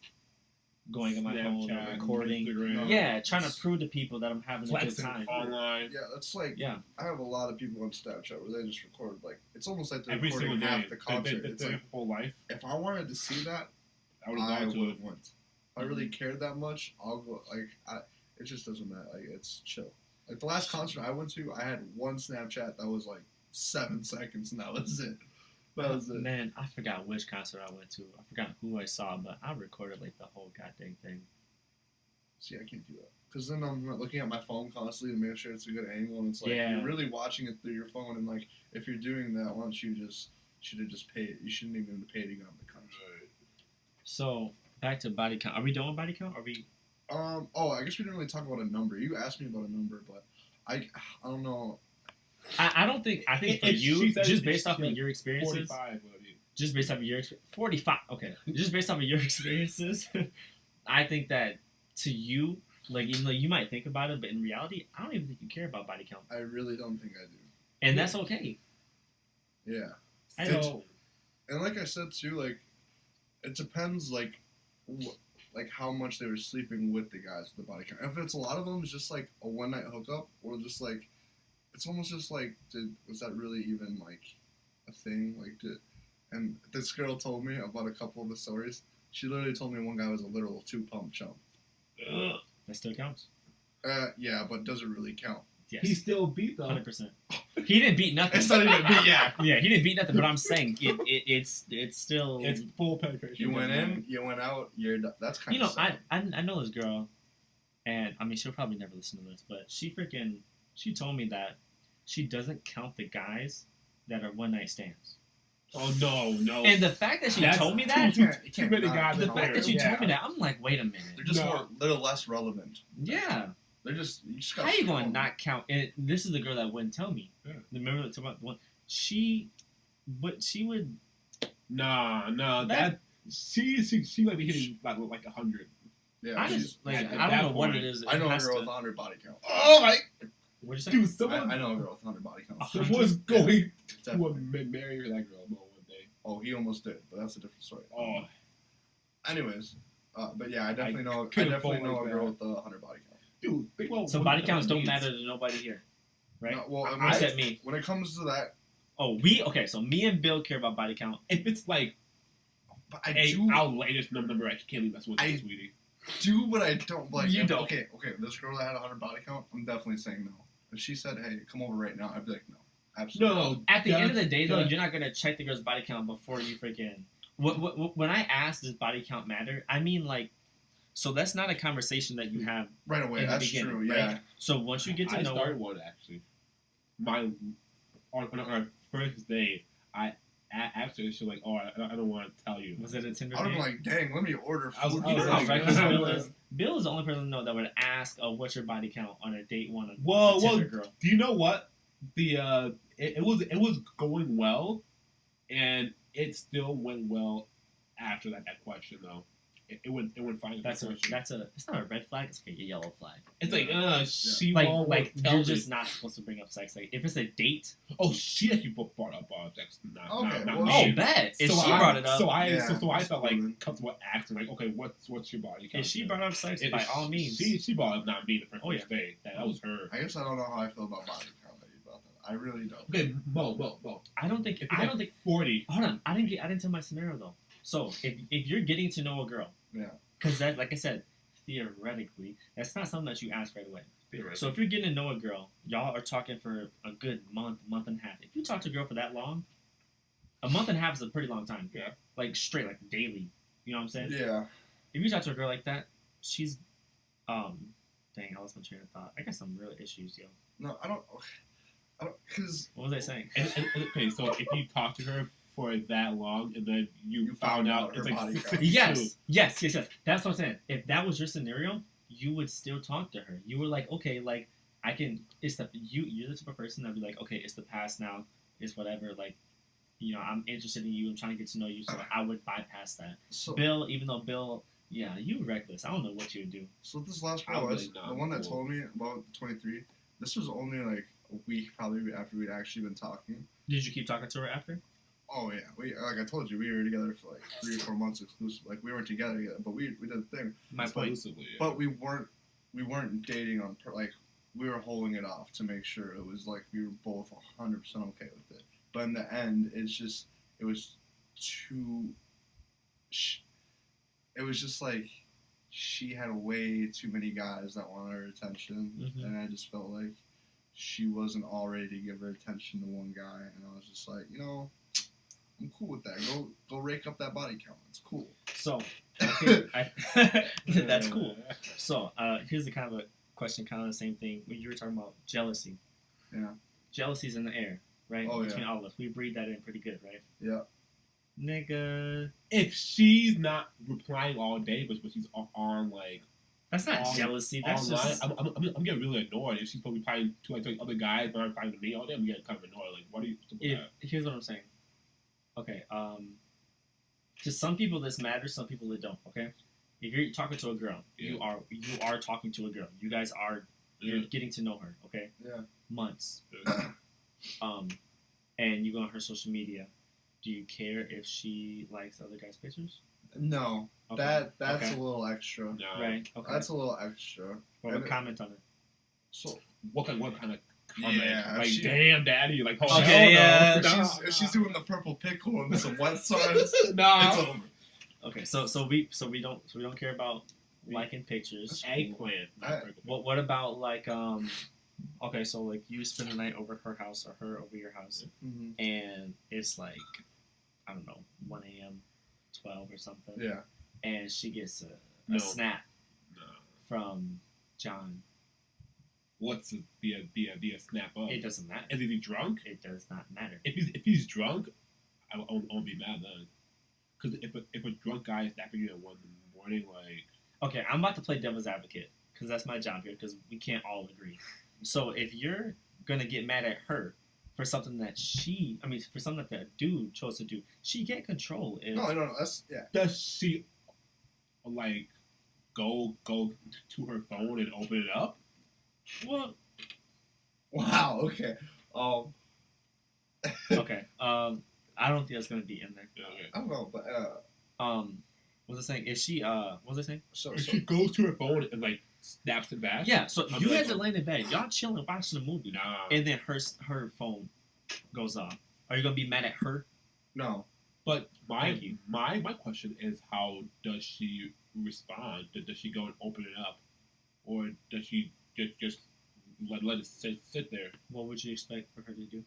going on my phone and recording. Instagram. Yeah, trying to prove to people that I'm having a good time. Online. Yeah, that's like, I have a lot of people on Snapchat where they just record, like, it's almost like they're every recording half the concert. It's like whole life. If I wanted to see that, I would have went. If I really cared that much, I'll go, like, it just doesn't matter. Like, it's chill. Like, the last concert I went to, I had one Snapchat that was, like, 7 seconds, and that was it. That was it. Man, I forgot which concert I went to. I forgot who I saw, but I recorded, like, the whole goddamn thing. See, I can't do that. Because then I'm looking at my phone constantly to make sure it's a good angle, and it's like, you're really watching it through your phone, and, like, if you're doing that, why don't you should have just paid. You shouldn't even have paid to go on the concert. So, back to body count. Are we done with body count? Are we... I guess we didn't really talk about a number. You asked me about a number, but I don't know. I don't think. I think for you, just based off of your experiences. 45. Just based off of your 45. Okay. Just based off of your experiences, I think that to you, like, even though you might think about it, but in reality, I don't even think you care about body count. I really don't think I do. And that's okay. Yeah. I know. And like I said too, like, it depends, like how much they were sleeping with the guys with the body count. If it's a lot of them, it's just like a one night hookup, or just like, it's almost just like, was that really even like a thing? Like, and this girl told me about a couple of the stories. She literally told me one guy was a literal 2-pump chump. That still counts. Yeah, but does it really count? Yes. He still beat though. 100%. He didn't beat nothing. It's not even beat. Yeah. Yeah, he didn't beat nothing. But I'm saying it's still. It's full penetration. You went in, you went out. That's kind of. I know this girl, and I mean she'll probably never listen to this, but she told me that she doesn't count the guys that are one night stands. Oh no! And the fact that she told me that, too many guys. the fact that she told me that, I'm like, wait a minute. They're just they're less relevant. Yeah. They're just how you going to not count? And this is the girl that wouldn't tell me. Yeah. Remember the one? She would. No. That she might be hitting like 100. Yeah, I don't know what it is. I know a girl with 100 body count. Oh my! What'd you say? Dude, someone. I know a girl with 100 body count. Someone's going to marry that girl one day. Oh, he almost did, but that's a different story. Oh. Anyways, but yeah, I definitely know a girl with 100 body count. Dude, so body counts don't matter to nobody here, right? No, well, except me. When it comes to that, so me and Bill care about body count. If it's like outlandish number, I can't believe that's what it is, sweetie. Do what I don't like. You don't. Okay. This girl that had 100 body count, I'm definitely saying no. If she said, "Hey, come over right now," I'd be like, "No, absolutely." No. At the end of the day, though, you're not gonna check the girl's body count before you freaking. When I ask, does body count matter? I mean, like, so that's not a conversation that you have right away. That's true. Yeah. Right? So once you get to know her, one actually. On our first date, I asked her, she's like, "Oh, I don't want to tell you." Was it a Tinder? I was like, "Dang, let me order food." Bill is the only person I know that would ask, "What's your body count?" on a date one. Well, girl. Do you know what? It was going well, and it still went well after that question though. It went fine. It's not a red flag. It's like a yellow flag. It's like she like you're just not supposed to bring up sex. Like if it's a date. Oh, she actually brought up sex. Bet if she brought it up. So I felt like comfortable asking like, okay, what's your body count? If she brought up sex, by all means. She brought up not me the first day. That was her. I guess I don't know how I feel about body count. That you brought that. I really don't. Okay, Mo. I don't think 40. Hold on, I didn't tell my scenario though. So if you're getting to know a girl. Yeah. Because that, like I said, theoretically, that's not something that you ask right away. So if you're getting to know a girl, y'all are talking for a good month and a half. If you talk to a girl for that long, a month and a half is a pretty long time. Yeah. Like straight, like daily. You know what I'm saying? Yeah. If you talk to a girl like that, she's, dang, I lost my train of thought. I got some real issues, yo. No, I don't, because. What was I saying? Okay, so if you talk to her for that long and then you found out her it's body like count. Yes. That's what I'm saying. If that was your scenario, you would still talk to her. You were like, okay, like I can. You're the type of person that'd be like, okay, it's the past now. It's whatever. Like, you know, I'm interested in you. I'm trying to get to know you. So I would bypass that. So, Bill, even though Bill, yeah, you were reckless. I don't know what you would do. So this last girl, the one that told me about the 23. This was only like a week probably after we'd actually been talking. Did you keep talking to her after? Oh yeah, like I told you, we were together for like 3 or 4 months exclusive. Like we weren't together yet, but we did the thing. But we weren't dating on we were holding it off to make sure it was like we were both 100% okay with it. But in the end, it was just like she had way too many guys that wanted her attention, and I just felt like she wasn't all ready to give her attention to one guy, and I was just like, you know. I'm cool with that. Go rake up that body count. It's cool. So, that's cool. So, here's the kind of a question, kind of the same thing. When you were talking about jealousy. Yeah. Jealousy's in the air, right? Oh, Between all of us. We breathe that in pretty good, right? Yeah. Nigga. If she's not replying all day, but she's on like. That's not jealousy. That's online, just. I'm getting really annoyed if she's probably replying to like other guys, but not replying to me all day. I'm getting kind of annoyed. Like, what are you? Here's what I'm saying. Okay, to some people this matters, some people it don't, okay? If you're talking to a girl, you are talking to a girl. You guys are you're getting to know her, okay? Yeah. Months. And you go on her social media. Do you care if she likes other guys' pictures? No. Okay. That's a little extra. No. Right. Okay. That's a little extra. Or comment on it. So what kind of comment? Yeah, damn, daddy. Like, if she's doing the purple pickle and some wet sauce, it's over. Okay, so we don't care about liking pictures. Eggplant. What about like okay, so like you spend the night over her house or her over your house, and it's like I don't know 1 a.m., 12 or something. Yeah. And she gets a snap from John. What's the snap up? It doesn't matter. Is he drunk? It does not matter. If he's drunk, I won't be mad then. Because if a drunk guy is snapping you at 1 in the morning, like... Okay, I'm about to play devil's advocate, because that's my job here, because we can't all agree. So if you're going to get mad at her for something that for something that the dude chose to do, she get control. No, that's, yeah. Does she, like, go to her phone and open it up? Well... Wow, okay. Okay, I don't think that's going to be in there. Okay. I don't know, but, what was I saying? Is she, what was I saying? So She goes to her phone and, like, snaps it back? Yeah, so I'm you like, guys are laying in bed, y'all chilling, watching a movie, Nah. and then her phone goes off. Are you going to be mad at her? no. But Thank you. my question is, how does she respond? Does she go and open it up? Or does she just let it sit there? What would you expect for her to do?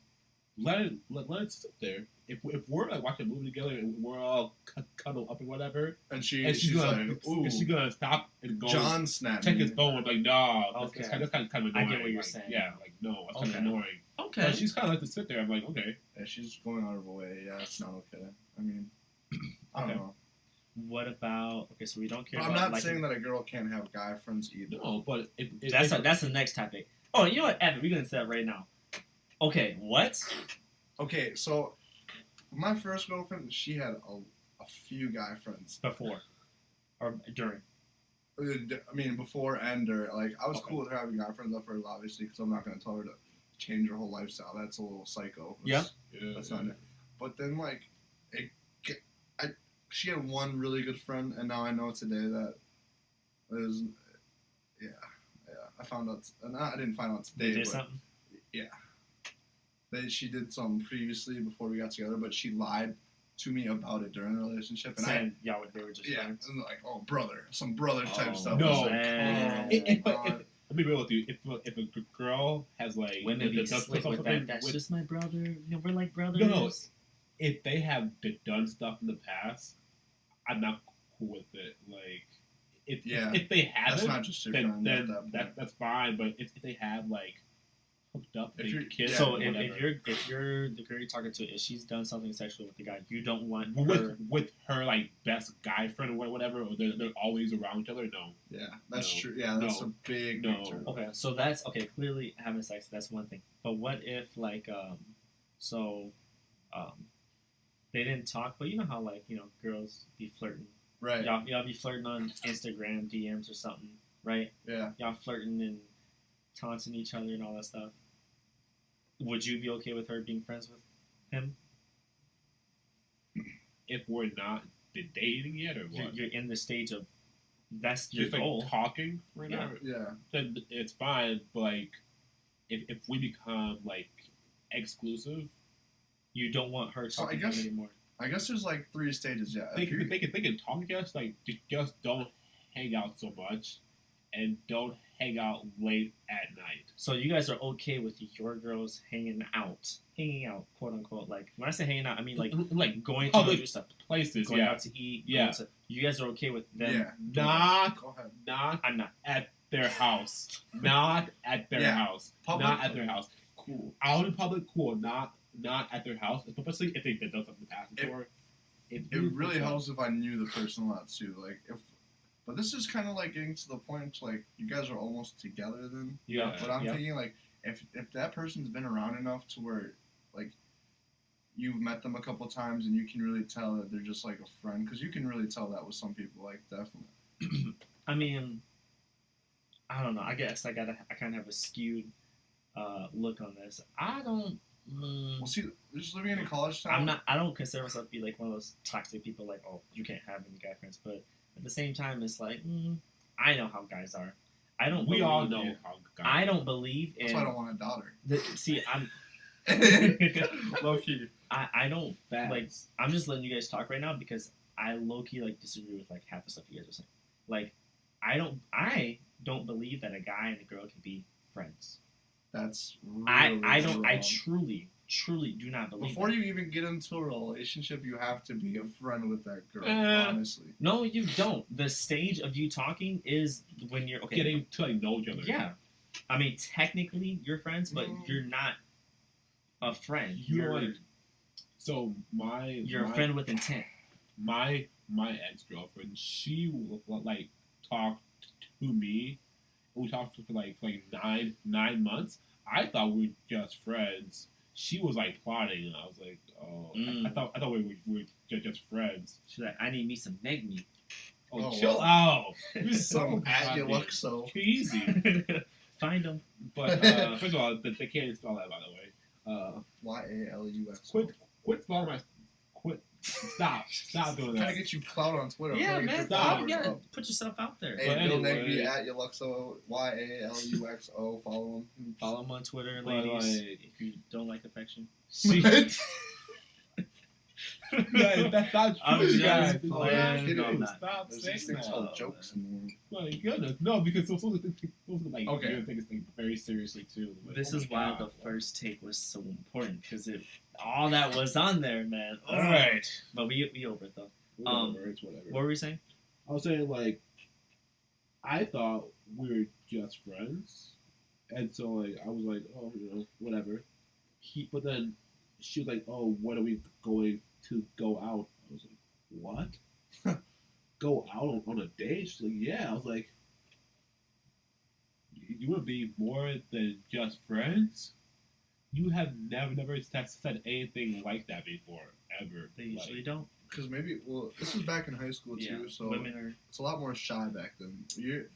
Let it sit there. If we're like watching a movie together and we're all cuddled up and whatever, And she's she's gonna like, ooh, is she gonna stop and go John snapped check me. his phone? Like, no, Okay. that's kind of annoying. I get what you're like, saying. Yeah, like no, that's kind Okay. of annoying. Okay. But she's kind of like to sit there. I'm like, okay. Yeah, she's going out of her way. Yeah, it's not okay. I mean, I don't Okay. know. What about... Okay, so we don't care But I'm about... not saying that a girl can't have guy friends either. No, but if That's the next topic. Oh, you know what, Evan? We're going to say that right now. Okay, what? Okay, so my first girlfriend, she had a few guy friends. Before. Or during. I mean, before and during. Like, I was Okay. cool with her having guy friends at first, obviously, because I'm not going to tell her to change her whole lifestyle. That's a little psycho. Yeah. That's not it. But then, like, she had one really good friend, and now I know today that is, yeah. I found out, I didn't find out They today, did but something? she did something previously before we got together, but she lied to me about it during the relationship, and Saying, they were just yeah, friends? and like, oh, brother, some brother type Oh, stuff. no. I was like, man. oh, But God. let me be real with you. If a girl has like Women be does slick with something that. That's just my brother. You know, we're like brothers. No. If they have done stuff in the past, I'm not cool with it. Like, if they that's haven't, not just your friend at that point. that's fine. But if they have like hooked up, If you're- kids, yeah, So whatever, if you're the girl you're talking to, if she's done something sexual with the guy, you don't want her... with her like best guy friend or whatever, or they're always around each other. No, Yeah, that's No. true. Yeah, that's No. a big No. turn. Okay, so that's... Okay, clearly having sex, that's one thing. But what if, like, they didn't talk, but you know how, like, you know, girls be flirting. Right. Y'all be flirting on Instagram DMs or something, right? Yeah. Y'all flirting and taunting each other and all that stuff. Would you be okay with her being friends with him? if we're not dating yet or what, You're in the stage of that's your just goal. like talking right now. Yeah. Then it's fine. But like, if we become like exclusive, You don't want her So I talking to guess- him anymore. I guess there's like 3 stages. Yeah. they If you- can talk to us. Like, just don't hang out so much, and don't hang out late at night. So you guys are okay with your girls hanging out, quote unquote. Like when I say hanging out, I mean like going to public do stuff, places. going Yeah, out to eat. Yeah. You guys are okay with them? Yeah. not Go ahead. not I'm not. at their house. Not at their Yeah. house. Public- Not at their house. Cool. Out in public, cool. Not at their house. Especially if they've done something in the past before. It really helps if I knew the person a lot too. Like if, but this is kind of like getting to the point like you guys are almost together then. Yeah. But I'm Yeah. thinking like if that person's been around enough to where like you've met them a couple times and you can really tell that they're just like a friend, because you can really tell that with some people. Like definitely. I mean, I don't know. I guess I kind of have a skewed look on this. I don't. Well, see, just living in a college town. I don't consider myself to be like one of those toxic people. Like, oh, you can't have any guy friends. But at the same time, it's like I know how guys are. I don't. We all believe know in- how. I don't believe in. That's why I don't want a daughter. See, I'm. Low key. I don't Facts. like. I'm just letting you guys talk right now because I low key like disagree with like half the stuff you guys are saying. Like, I don't believe that a guy and a girl can be friends. That's really I don't. I wrong. truly do not believe. Before that. you even get into a relationship, you have to be a friend with that girl. Uh, honestly. No, you don't. The stage of you talking is when you're okay. Getting to like know each other. Yeah, I mean technically you're friends, but Mm. you're not a friend. You're like. So You're a friend with intent. My ex-girlfriend, she will like talk to me. We talked for like 9 months. I thought we were just friends. She was like plotting, and I was like, oh, I thought we were just friends. She's like, I need me some neg meat. Oh, chill out. You're Some so at you look so easy. Find them. But first of all, they can't spell that, by the way. YALUX. Quit spelling my. Stop doing that. Trying to get you clout on Twitter. Yeah, man. Stop. You gotta put yourself out there. Hey, But Bill anyway. Nagby at Yaluxo, YALUXO. Follow him. Follow him on Twitter, But, ladies. like- If you don't like affection. See, yeah, that's not I'm true, just guys. playing. No, I'm not. Stop There's saying these things that. called jokes in the world. My goodness, no, because those are like Okay. you take this thing very seriously too. Like, This oh is my why God. the first take was so important because all that was on there, man. All right, But we over it though. whatever, it's whatever. What were we saying? I was saying like, I thought we were just friends, and so like I was like, oh, whatever. But then she was like, oh, when are we going to go out? I was like, what? Go out on a date? She's like, yeah. I was like, you want to be more than just friends? You have never said anything like that before, ever. They usually Like, don't. Because maybe, well, this was back in high school too, Yeah, so women are. it's a lot more shy back then.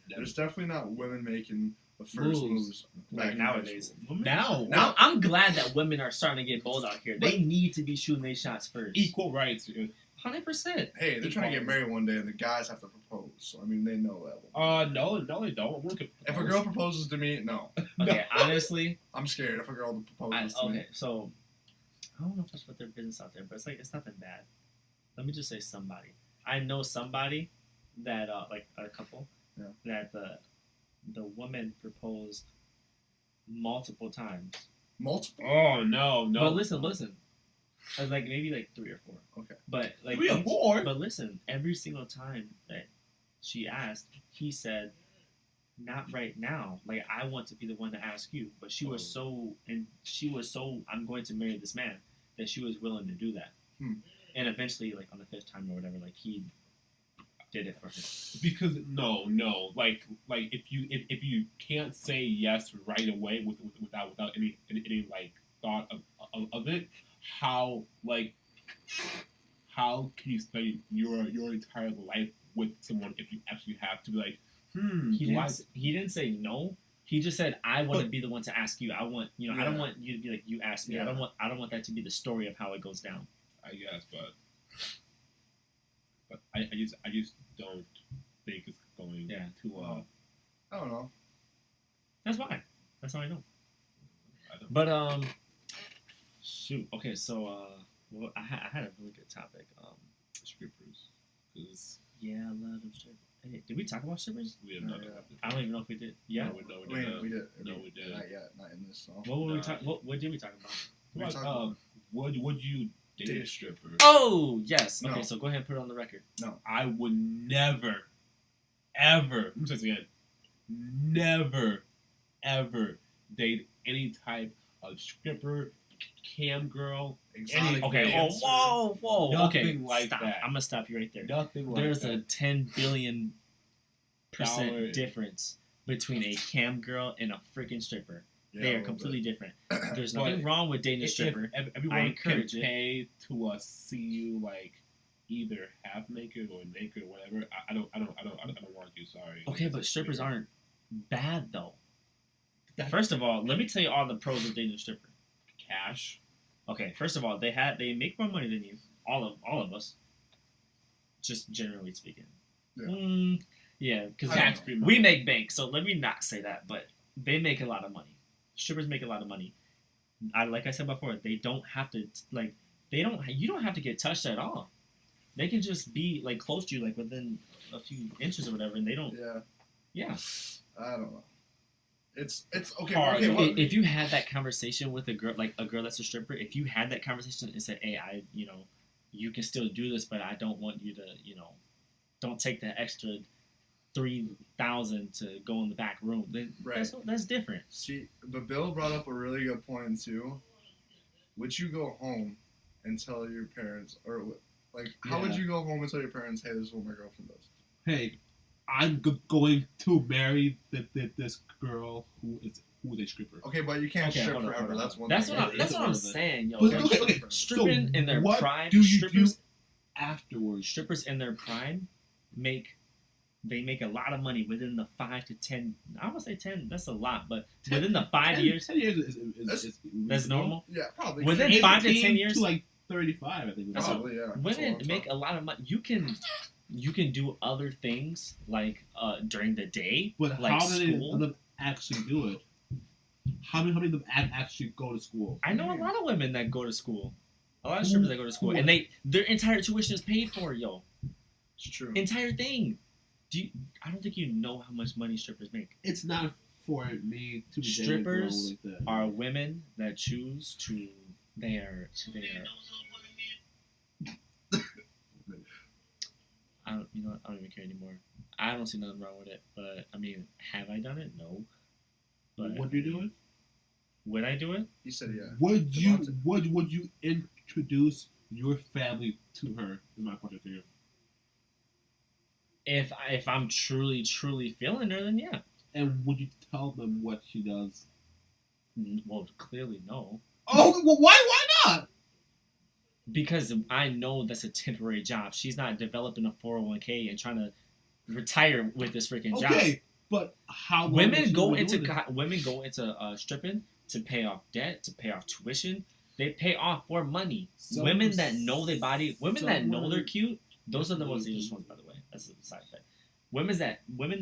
There's definitely not women making the first moves back Like in nowadays. high school. now, Now I'm glad that women are starting to get bold out here. They need to be shooting their shots first. equal rights. 100%. Hey, they're trying to get married one day, and the guys have to propose. So I mean, they know that. No, they don't. If a girl proposes to me, no, Okay, honestly, I'm scared. If a girl proposes to me, okay, so I don't know if that's what their business out there, but it's not that bad. Let me just say somebody. I know somebody that like a couple that the woman proposed multiple times. multiple. Oh no. But listen. Like maybe like 3 or 4. Okay. But like 3 or 4. But listen, every single time that she asked, he said, "Not right now. Like I want to be the one to ask you." But she was so I'm going to marry this man that she was willing to do that. And eventually, like on the 5th time or whatever, like he did it for her. Because no, like if you can't say yes right away without any like thought of it, how can you spend your entire life with someone if you actually have to be like, He didn't say no. He just said, "I want to be the one to ask you. I want I don't want you to be like you asked me. Yeah. I don't want that to be the story of how it goes down." I guess, but I just don't think it's going to. I don't know. That's why. That's how I know. I don't, But shoot. Okay, so well, I had a really good topic. strippers, because Yeah, I love them strippers. Hey, did we talk about strippers? we have No, not. yeah. I don't even know if we did. Yeah. No, we did. We did. No, we did. Not yet. Not in this. So. What were we Nah. talking? What did we talk about? We What, talked about- would you date Date a a stripper? Oh yes. Okay, No. so go ahead and put it on the record. I would never, ever. Let me say this again. Never, ever date any type of stripper, cam girl, Exotic Okay. dancer. Whoa. Nothing Okay. like Stop. that. I'm gonna stop you right there. nothing like There's that. a 10 billion Dollar- % difference between a cam girl and a freaking stripper. Yeah, They a are little completely different. There's But nothing wrong with dating a If stripper. everyone I can encourage it. pay to see you like either half naked or naked or whatever, I don't want you. Sorry. Okay, but strippers Weird. aren't bad though. First of all, let me tell you all the pros of dating a stripper. Cash. Okay, first of all, they make more money than you. All of us. Just generally speaking. Yeah. Yeah, because Tax-free money. we make bank, so let me not say that, but they make a lot of money. Strippers make a lot of money. Like I said before, they don't have to you don't have to get touched at all. They can just be like close to you, like within a few inches or whatever, and they don't. Yeah. I don't know. It's okay. Hard. Okay. Well, If you had that conversation with a girl, like a girl that's a stripper, if you had that conversation and said, "Hey, you can still do this, but I don't want you to, don't take the extra $3,000 to go in the back room," then Right. that's different. See, but Bill brought up a really good point too. Would you go home and tell your parents, or like, how would you go home and tell your parents, hey, this is what my girlfriend does? Hey, I'm going to marry this girl who is a stripper. Okay, but you can't strip forever. That's one thing. That's what I'm saying, yo. But, okay. Stripping in their prime. Do you do afterwards? Strippers in their prime make a lot of money within the 5 to 10. I would say 10. That's a lot, but within the 5 years, 10 years is that's normal. Yeah, probably. Within 5 to 10 years, to like 35, I think. Probably, yeah. Women make a lot of money. You can do other things like during the day, but like how many school. of them actually do it? How many of them actually go to school? I know a lot of women that go to school. A lot of strippers that go to school, and their entire tuition is paid for, yo. It's true. Entire thing. I don't think you know how much money strippers make. It's not for me to be strippers like that. Are women that choose to. They are. I don't even care anymore. I don't see nothing wrong with it, but I mean, have I done it? No. But would you do it? Would I do it? He said, yeah. Would you introduce your family to her? Is my question to you. If I'm truly feeling her, then yeah. And would you tell them what she does? Well, clearly no. Oh, well, why not? Because I know that's a temporary job. She's not developing a 401k and trying to retire with this freaking job. Okay, but how women go into stripping to pay off debt, to pay off tuition. They pay off for money. Women that know their body, women that know they're cute, those are the most dangerous ones, by the way. That's the side effect. Women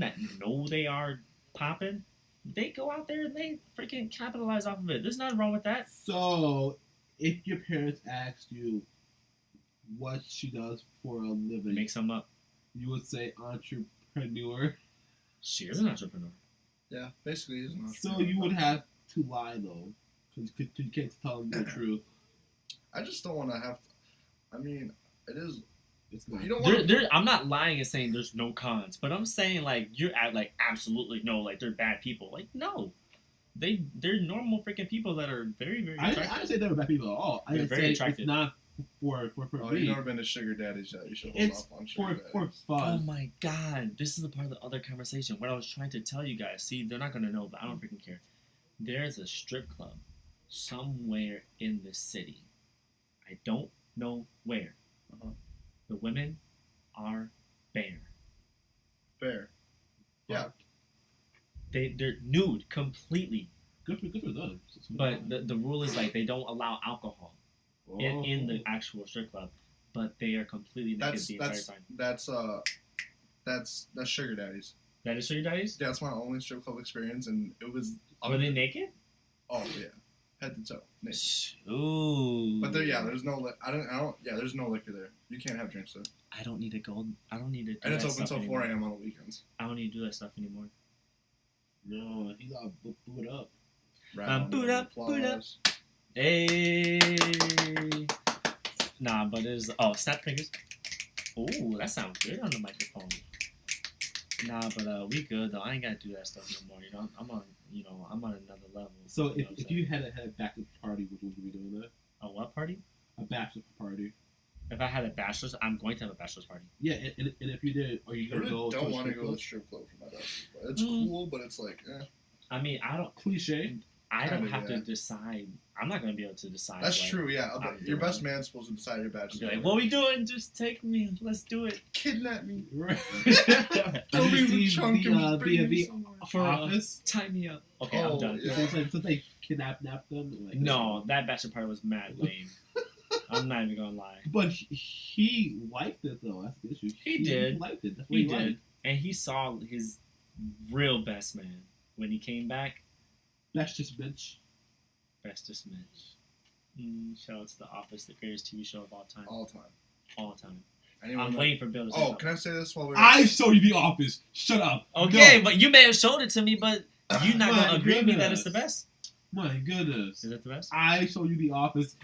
that know they are popping, they go out there and they freaking capitalize off of it. There's nothing wrong with that. So, if your parents asked you what she does for a living, make some up. You would say entrepreneur. She is an entrepreneur. Yeah, basically, he's an entrepreneur. So you would have to lie though, because you can't tell them the truth. I just don't want to have to. I mean, it is. It's not. You don't I'm not lying and saying there's no cons, but I'm saying like you're at like absolutely no, like they're bad people. Like no, they're normal freaking people that are very very attractive. I didn't say they were bad people at all. I didn't say attractive. It's not for me. You've never been to sugar daddies yet. You should hold off on sugar daddies. For fun. Oh my god, this is the part of the other conversation. What I was trying to tell you guys. See, they're not gonna know, but I don't freaking care. There's a strip club somewhere in the city. I don't know where. The women are bare. Bare. Yeah. They're nude completely. Good for them. But the rule is like they don't allow alcohol in the actual strip club, but they are completely naked the entire time. That's sugar daddies. That is sugar daddies? Yeah, that's my only strip club experience, and it was. Were they naked? Oh yeah, head to toe. Naked. Ooh. But there's no. There's no liquor there. You can't have drinks there. I don't need to go. I don't need to. Do and it's that open until 4 a.m. on the weekends. I don't need to do that stuff anymore. No, he's all boot up. Boot up. Hey. Nah, but it's snap fingers. Ooh, that sounds good on the microphone. Nah, but we good though. I ain't gotta do that stuff no more. You know, I'm on another level. So if you had a bachelor party, would you be doing that? A what party? A bachelor party. If I had a bachelor's, I'm going to have a bachelor's party. Yeah, and if you did, are you gonna go? I don't want to go to the strip club for my bachelor's party. It's cool, but it's like, I mean, I don't cliche. I don't have to decide. I'm not going to be able to decide. That's true, yeah. Your best man's supposed to decide your bachelor's party. Like, what are we doing? Just take me. Let's do it. Kidnap me. Right. Don't even chunk him. For office. Tie me up. Okay, I'm done. Yeah. So they kidnapped them? Like, no, that bachelor party was mad lame. I'm not even going to lie. But he liked it, though. That's the issue. He did. He liked it. That's what he did. Liked. And he saw his real best man when he came back. Bestest Mitch. Shout out to The Office, the greatest TV show of all time. All time. I'm waiting for Bill to say something. Can I say this while we're... I showed you The Office. Shut up. Okay, no. But you may have showed it to me, but you're not going to agree with me that it's the best? My goodness. Is it the best? I showed you The Office,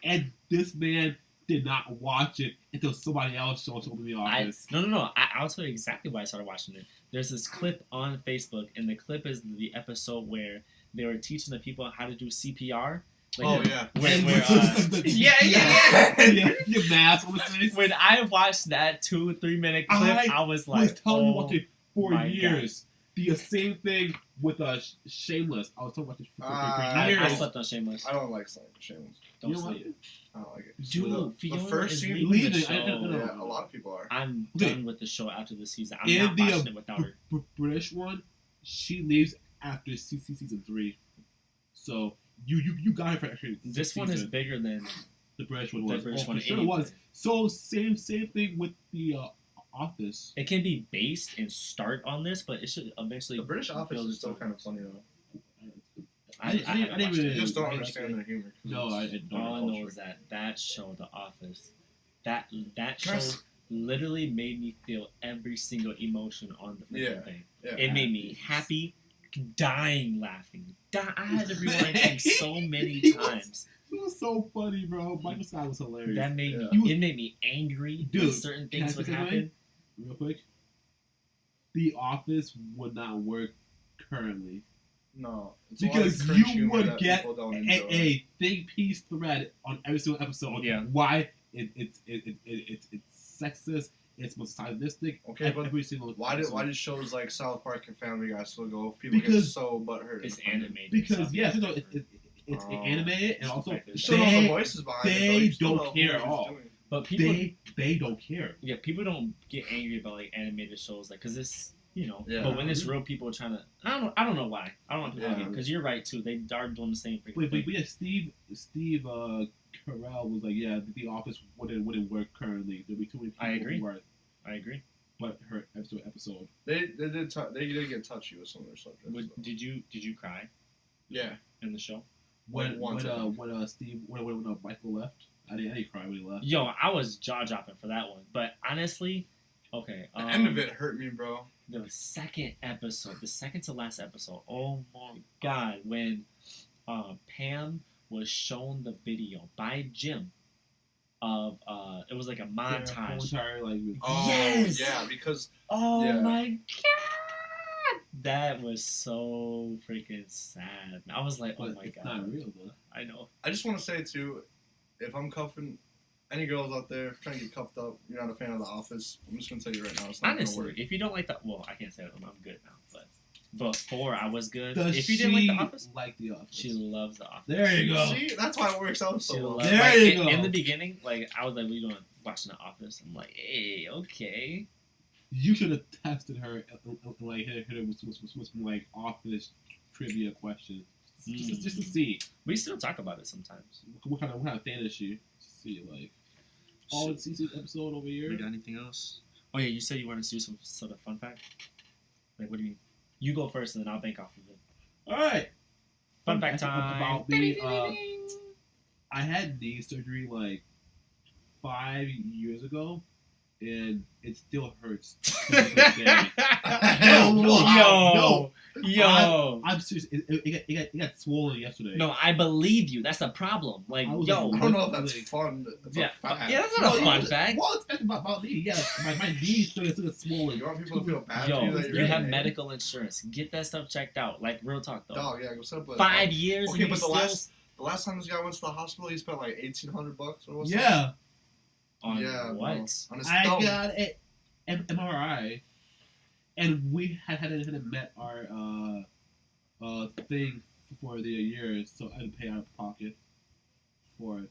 and this man did not watch it until somebody else showed me The Office. No. I'll tell you exactly why I started watching it. There's this clip on Facebook, and the clip is the episode where they were teaching the people how to do CPR. Like, yeah. Your mask on the face. When I watched that 2-3 minute clip, I was like, I was telling you oh, watching for my years. The same thing with Shameless. I was talking about this for years. I slept on Shameless. I don't like Shameless. Don't sleep. I don't like it. Dude, Fiona the first is season, leaving the show. Yeah, a lot of people are. I'm done with the show after the season. I'm And not watching it without her. British one, she leaves after season 3. So you got her for actually. This one is bigger than the British one was. The British one sure it was. So same thing with the Office. It can be based and start on this, but it should eventually. The British Office is still kind of funny though. I didn't even. You just don't understand their humor. No, I don't. All I know is that show, The Office, that show literally made me feel every single emotion on the freaking thing. Yeah. It made me happy, dying laughing. I had to rewind things so many times. It was so funny, bro. Michael Scott was hilarious. That made me. It made me angry. Dude, when certain things would happen. Real quick, The Office would not work currently. No, because you would get a big piece thread on every single episode. Yeah. Why it's sexist, it's misogynistic. Okay, but every single why did shows like South Park and Family Guy still go? People get so butthurt. It's animated. Because it's animated and also the voices behind they don't care at all. But people they don't care. Yeah, people don't get angry about like animated shows, like because it's. Yeah. But when it's real people trying to, I don't know why. I don't want people to get because you're right too. They are doing the same thing. But yeah, Steve Carell was like, yeah, The Office wouldn't work currently. There'd be too many people. I agree. But her episode. They did get touchy with some of their subjects. Did you cry? Yeah. In the show. When Michael left, I didn't cry when he left. Yo, I was jaw dropping for that one. But honestly, okay. The end of it hurt me, bro. The second to last episode. Oh my god, when Pam was shown the video by Jim of it was like a montage. Yes! Yeah, because my god, that was so freaking sad. I was like, oh my god, it's not real though. I know. I just want to say too, if I'm cuffing any girls out there trying to get cuffed up, you're not a fan of The Office, I'm just going to tell you right now, it's not going to work. If you don't like that, well, I can't say that, I'm good now, but before I was good. If you didn't like The Office? She loves The Office. There you go. See, that's why it works out so well. There you go. In the beginning, like, I was like, what are you doing? Watching The Office? I'm like, hey, okay. You should have tested her, like, hit her with some, like, Office trivia questions. Just to see. We still talk about it sometimes. What kind of fan is she? See, like... All the season episode over here. We got anything else? Oh yeah, you said you wanted to do some sort of fun fact. Like, what do you mean? You go first, and then I'll bank off of it. All right. Fun fact time. About me. I had knee surgery like 5 years ago, and it still hurts. Yo, I'm serious. It got swollen yesterday. No, I believe you. That's the problem. Like, I don't know if that's fun. That's not a fun fact. Well, it's about me. Yeah, my knee still swollen. You want people to feel bad? You have medical insurance. Get that stuff checked out. Like, real talk though. Dog, yeah, go set up 5 years. Okay, but the last time this guy went to the hospital, he spent like $1,800. What was that? On what? Bro. On his thumb. I got an MRI, and we had met our thing for the year, so I had to pay out of pocket for it.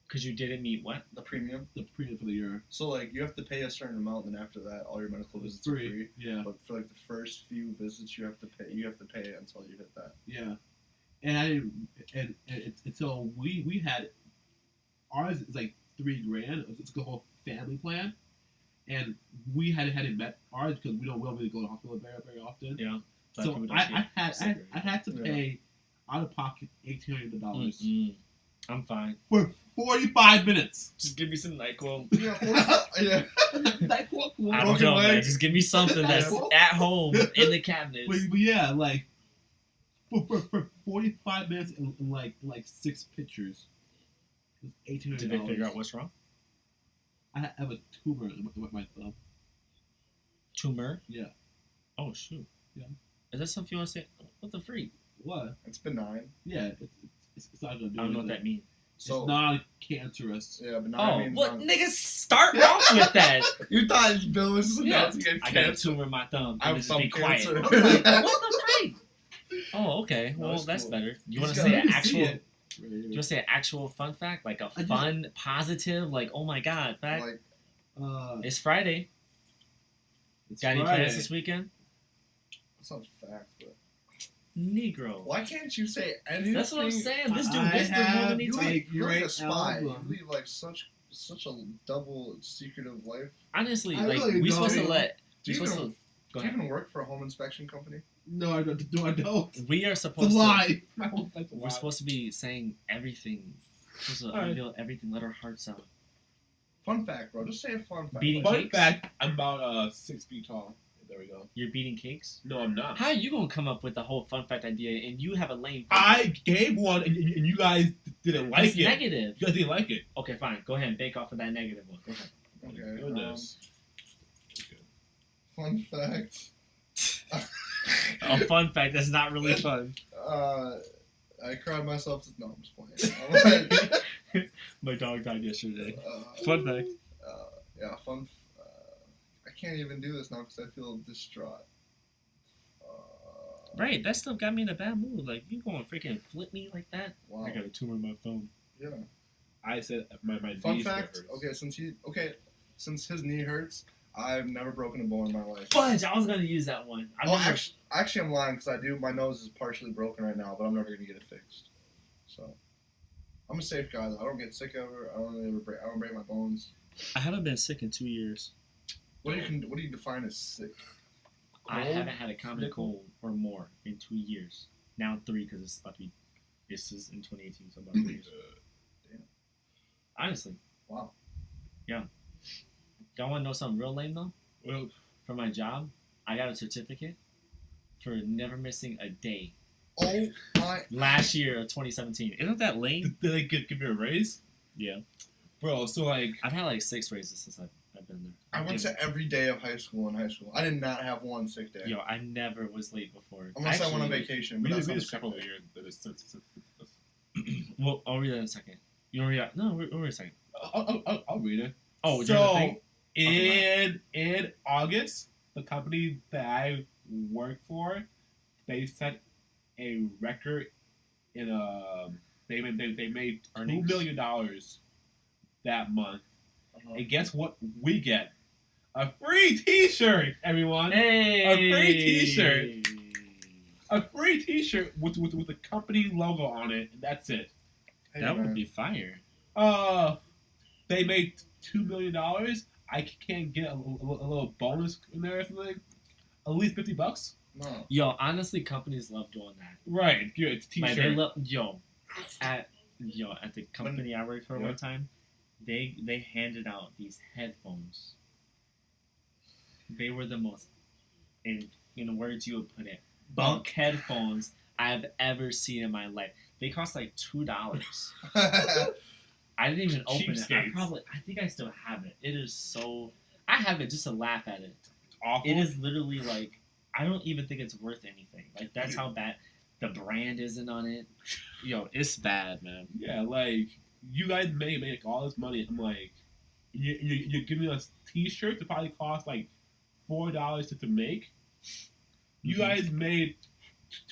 Because you didn't meet what? The premium? The premium for the year. So, like, you have to pay a certain amount, and after that, all your medical visits are free. Yeah. But for, like, the first few visits, you have to pay it until you hit that. Yeah. And until we had, ours is like $3,000. It's a whole family plan. And we hadn't met ours because we don't really go to the hospital very often. Yeah. So I had to pay out of pocket $1,800. Mm-hmm. I'm fine. For 45 minutes. Just give me some NyQuil. Yeah. NyQuil. I don't know, man. Just give me something that's at home in the cabinets. But yeah, like for 45 minutes and like 6 pictures. $1,800. Did they figure out what's wrong? I have a tumor in my thumb. Tumor? Yeah. Oh shoot. Yeah. Is that something you want to say? What the freak? What? It's benign. Yeah. It's not gonna do I don't know what that means. So, it's non-cancerous. Yeah, but now means what? Niggas, start off with that. You thought Bill was I got a tumor in my thumb. I have thumb cancer. I'm like, what the freak? Oh, okay. Well, that's better. You want to say an actual? You want to say an actual fun fact, like a fun, positive, like oh my god fact? Like, it's Friday. Got any plans this weekend? That's not a fact, but. Negro. Why can't you say anything? That's what I'm saying. This dude whispered more than he talked. You're like a spy. You lead like such a double secretive life. Honestly, like we supposed to let. Do you even work for a home inspection company? No, I don't. No, I don't. We are supposed to lie. We're supposed to be saying everything. We're supposed to reveal everything. Let our hearts out. Fun fact, bro. Just say a fun fact. Beating fun cakes? fact. I'm about 6 feet tall. There we go. You're beating cakes? No, I'm not. How are you gonna come up with the whole fun fact idea and you have a lame? I gave one and you guys didn't like it's it. Negative. You guys didn't like it. Okay, fine. Go ahead and bake off of that negative one. Go ahead. Okay. Goodness. Fun fact. A fun fact that's not really fun. I cried myself to. No, I'm just playing. My dog died yesterday. Fun fact. Yeah, fun. I can't even do this now because I feel distraught. Right, that stuff got me in a bad mood. Like, you gonna freaking flip me like that? Wow. I got a tumor in my thumb. Yeah. I said my fun fact. Since his knee hurts, I've never broken a bone in my life. Fudge! I was gonna use that one. Actually, I'm lying because I do. My nose is partially broken right now, but I'm never gonna get it fixed. So, I'm a safe guy. Though. I don't get sick ever. I don't break my bones. I haven't been sick in 2 years. What do you define as sick? I haven't had a common cold or more in 2 years. Now 3 because it's about to be. This is in 2018, so about 3 years. Damn. Honestly. Wow. Yeah. Y'all want to know something real lame though? Well, for my job, I got a certificate for never missing a day. Oh my! Last year of 2017. Isn't that lame? Did they give you a raise? Yeah. Bro, so like I've had like 6 raises since I've been there. I went to every day of high school in high school. I did not have one sick day. Yo, I never was late before. Unless I went on vacation. We But just that's couple of not years. Well, I'll read that in a second. You want to read that? No, we'll read a second. I'll read it. Oh, so in August, the company that I work for, they set a record in they made $2 million that month. And guess what we get? A free T-shirt, everyone. Hey! A free T-shirt. A free T-shirt with the company logo on it, and that's it. Hey, that man. would be fire. They made $2 million. I can't get a little bonus in there or something. At least $50. No. Yo, honestly, companies love doing that. Right, good. It's a T-shirt. Like, they love at the company I worked for one time, they handed out these headphones. They were the most, in words you would put it, bunk headphones I've ever seen in my life. They cost like $2. I didn't even open it. I think I still have it. It is so. I have it just to laugh at it. It's awful. It is literally like I don't even think it's worth anything. Like that's how bad the brand isn't on it. Yo, it's bad, man. Yeah, like you guys make all this money. I'm like, you're giving us T-shirts that probably cost like $4 to make. You guys made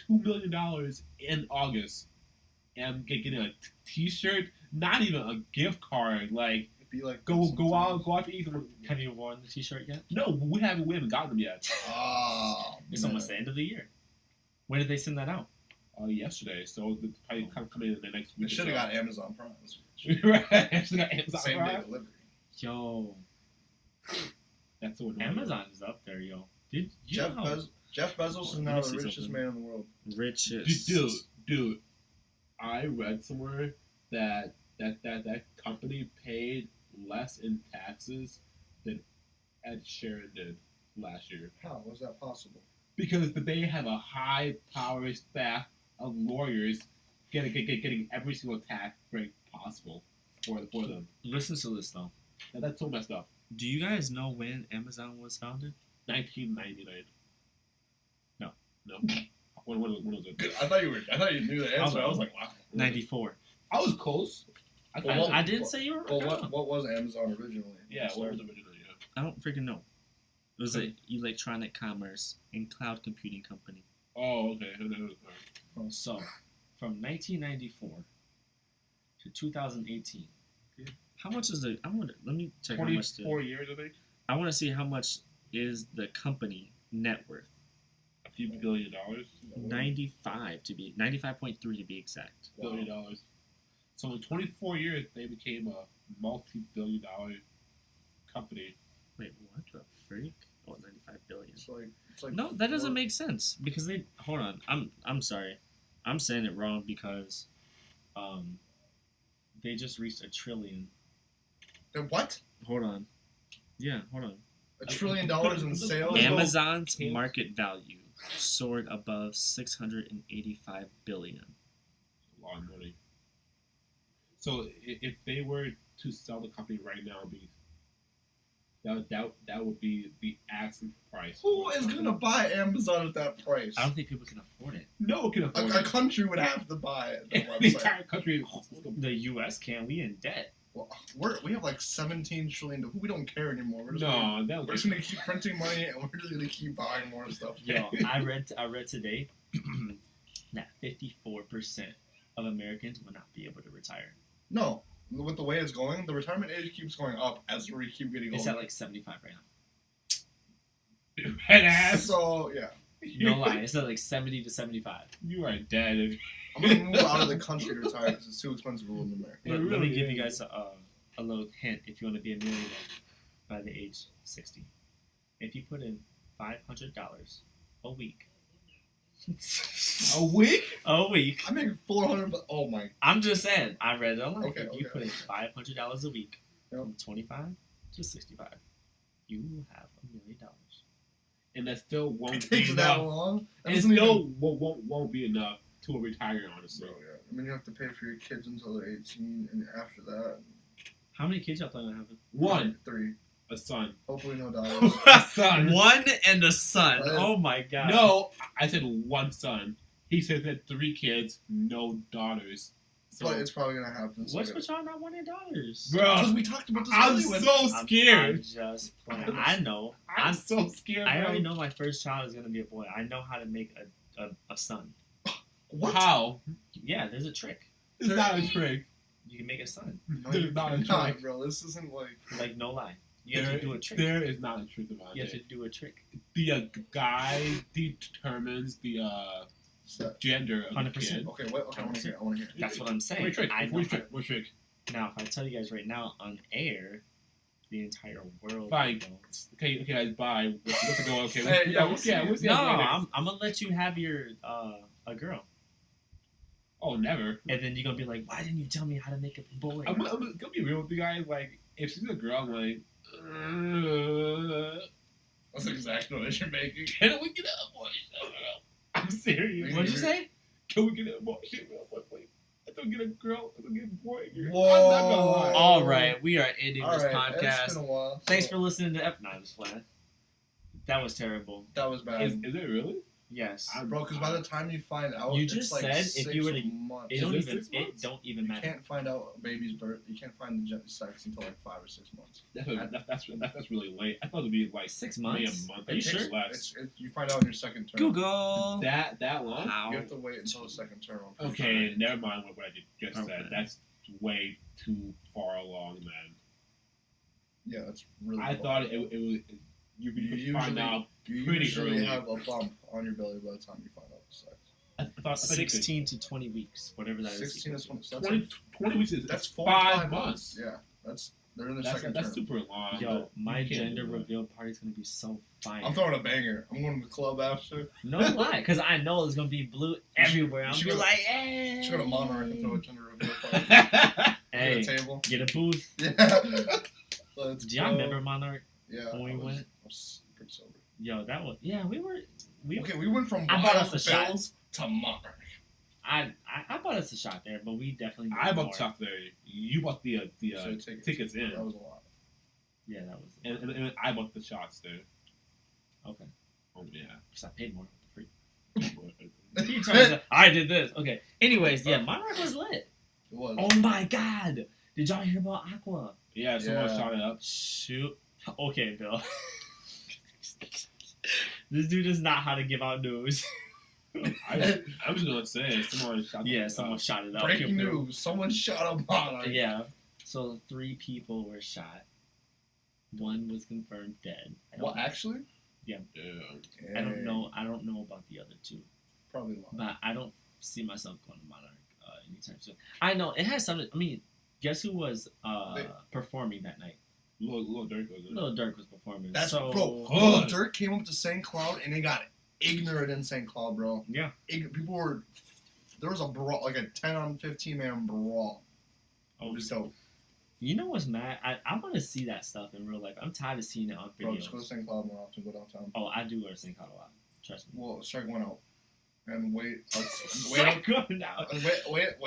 $2 million in August, and getting a T-shirt, not even a gift card. Like, be like go out to eat. Have you worn the T-shirt yet? No, we haven't gotten them yet. Oh, it's almost the end of the year. When did they send that out? Yesterday. So they'll probably come in the next week. They should have got Amazon Prime. Right. Should have got Amazon Same Prime. day delivery. Yo, that's so annoying. Amazon is up there, yo. Jeff Bezos is now the richest man in the world. Richest. Dude. I read somewhere that company paid less in taxes than Ed Sheeran did last year. How was that possible? Because they have a high-powered staff of lawyers getting every single tax break possible for them. Listen to this though. Now, that's so messed up. Do you guys know when Amazon was founded? 1999. No. When was it? I thought you knew the answer. I was like, wow. 94. I was close. I didn't say you were Well, wrong. what was Amazon originally? Yeah, what was originally? Yeah. I don't freaking know. It was an electronic commerce and cloud computing company. Oh, okay. So, from 1994 to 2018, how much is the? Let me check how much. 24 years, I think. I want to see how much is the company net worth. A few $1 billion. 95.3 to be exact. $1 billion. So in 24 years, they became a multi-billion-dollar company. Wait, what the freak? Oh, 95 billion. It's like No, that doesn't make sense because they. Hold on, I'm sorry, I'm saying it wrong because, they just reached $1 trillion. What? Hold on. Yeah, hold on. $1 trillion in sales. Amazon's market value soared above 685 billion. A lot of money. So if they were to sell the company right now, that would be the asking price. Who is gonna buy Amazon at that price? I don't think people can afford it. No one can afford A it. country would have to buy it. The entire country. The U.S. can. We in debt. Well, we have like 17 trillion. We don't care anymore. We're just No, we're just gonna keep printing money and we're just gonna keep buying more stuff. Yo, I read today that 54% of Americans will not be able to retire. No, with the way it's going, the retirement age keeps going up as we keep getting older. It's at like 75 right now. Head ass. So yeah, No lie, it's at like 70 to 75. You are dead. I'm gonna move out of the country to retire because it's too expensive to live in America. It Let really me give is. you guys a little hint if you want to be a millionaire by the age 60. If you put in $500 a week. A week? A week. I make 400. Oh my! I'm just saying. I read it online. Okay, if you okay. put in $500 a week Yep. from 25 to 65, you have $1 million. And that still won't It be takes that enough. long. That It doesn't still even- won't be enough to retire, honestly. So, yeah. I mean, you have to pay for your kids until they're 18, and after that, How many kids y'all planning on having? One, 3. a son. Hopefully, no daughters. A son. One and a son. Right. Oh my god. No, I said one son. He said that 3 kids, no daughters. So, But it's probably gonna happen. So What's with y'all not wanting daughters? Because bro, we talked about this I'm earlier. so I'm scared. just playing. I know. I'm so scared. I bro. already know my first child is gonna be a boy. I know how to make a son. What? How? Yeah, there's a trick. It's not a trick. You can make a son. No, There's you're not a not, trick. bro. This isn't like. Like no lie. You have to do a trick. There is not a trick about You have to it. do a trick. The guy determines the gender of the 100%. kid. Okay, wait. Okay, I want to hear. I want to hear. That's what I'm saying. What trick? I know What how- trick? What trick? Now, if I tell you guys right now on air, the entire world. Fine. knows. Okay, guys, bye. What's it going? Okay, Hey, yeah, we'll see. what's the No, other later? I'm gonna let you have your a girl, Oh, never. and then you're gonna be like, why didn't you tell me how to make a boy? I'm gonna be real with you guys. Like, if she's a girl, I'm like, That's exactly what you're making. can we get an abortion? I'm serious. What'd you say? Can we get an abortion? Wait. I don't get a girl. I don't get a boy. Whoa. I'm not gonna lie. All right, we are ending All this right, it's podcast. been a while. Thanks so for listening to F. No, I'm just playing. That was terrible. that was bad. Is it really? Yes. Bro, because by the time you find out, You it's just like said if 6 you were to- months. It don't Is it even. 6 It months? don't even You matter. can't find out a baby's birth. You can't find the sex until like 5 or 6 months. That's really late. I thought it'd be like 6 maybe months. a month. Are you It takes- sure? Less. You find out in your second term. Google. That long? Wow. You have to wait until the second term. Okay, never mind what I just Okay. said. That's way too far along, man. Yeah, that's really. I far. thought it was. You You could find usually- out. You pretty usually early. have a bump on your belly by the time you find out the sex. I thought 16 to 20 weeks, whatever that is. 16 to 20. So 20 weeks is that's 4 5 or 5 months. Yeah, they're in their That's second that's term. super long. Yo, my You can't gender do that. reveal party is gonna be so fire. I'm throwing a banger. I'm going to the club after. No lie, because I know it's gonna be blue everywhere. I'm should gonna be go- like, hey. Just go to Monarch and throw a gender reveal party. Hey, Get a table. get a booth. Yeah. Let's Do y'all go. remember Monarch? Yeah. when we I was- went? I was pretty sober. Yo, that was we were. Okay, we went from I bought us Wild a shot. Bills to Monarch. I bought us a shot there, but we definitely. I did bought more. shot there. You bought the So tickets in, That was a lot. Yeah, that was. and I bought the shots there. Okay, Oh yeah. because I paid more. Free. I did this. Okay, Anyways, yeah, Monarch was lit. It was. Oh my god! Did y'all hear about Aqua? Yeah, someone Yeah. shot it up. Shoot. Okay, Bill. This dude is not how to give out news. I was gonna say someone shot. Yeah, someone shot it up. Breaking news. Someone shot a Monarch. Yeah. So 3 people were shot. 1 was confirmed dead. Well, actually? Yeah. I don't know. I don't know about the other 2, Probably not. but I don't see myself going to Monarch anytime soon. I know it has something. I mean, guess who was performing that night? Lil Durk was it? Lil Durk was performing. That's so, bro. Lil Durk came up to SoundCloud and they got ignorant in SoundCloud, bro. Yeah. People were. There was a brawl, like a 10 on 15 man brawl. Oh, So, you know what's mad? I want to see that stuff in real life. I'm tired of seeing it on bro, videos. just go to SoundCloud more often. Go downtown. Oh, I do go to SoundCloud a lot. Trust me. Well, strike one out. And wait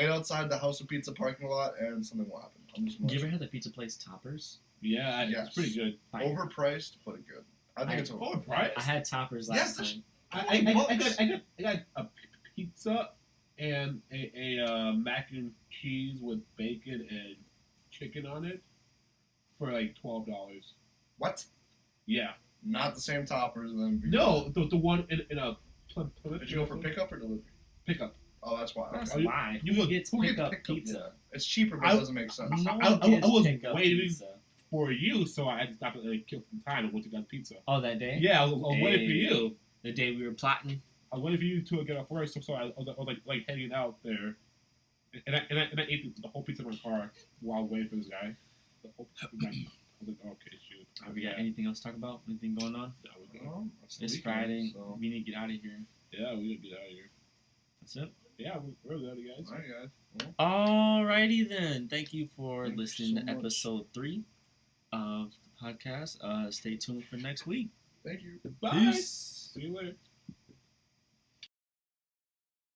outside the House of Pizza parking lot, and something will happen. I'm just. Do you ever have the pizza place Toppers? Yeah, Yes. it's pretty good. Overpriced, but good. I think it's Overpriced? I had Toppers last time. I got a pizza and a mac and cheese with bacon and chicken on it for like $12. What? Yeah. Not the same toppers than. No, the one in a. Did you go for pickup or delivery? Pickup. Oh, that's why. That's Okay. why. You Who gets Who get pickup pickup? pizza? Yeah. It's cheaper, but it doesn't make sense. No I one gets was pickup waiting pizza. for you, so I had to stop and kill some time and went to get pizza. Oh, that day? Yeah, I was waiting for you. The day we were plotting. I was waiting for you to get off work, so I was like heading out there, and I ate the whole pizza in my car while waiting for this guy. The whole pizza. I was like, okay, shoot. Have we got anything else to talk about? Anything going on? Yeah, we're good. That's the It's weekend, Friday. So. We need to get out of here. Yeah, we gotta get out of here. That's it. Yeah, we're good, guys. All right, guys. Alrighty then. Thank you for Thank you listening so to much. episode 3 of the podcast. Stay tuned for next week. Thank you. Bye. Peace. See you later.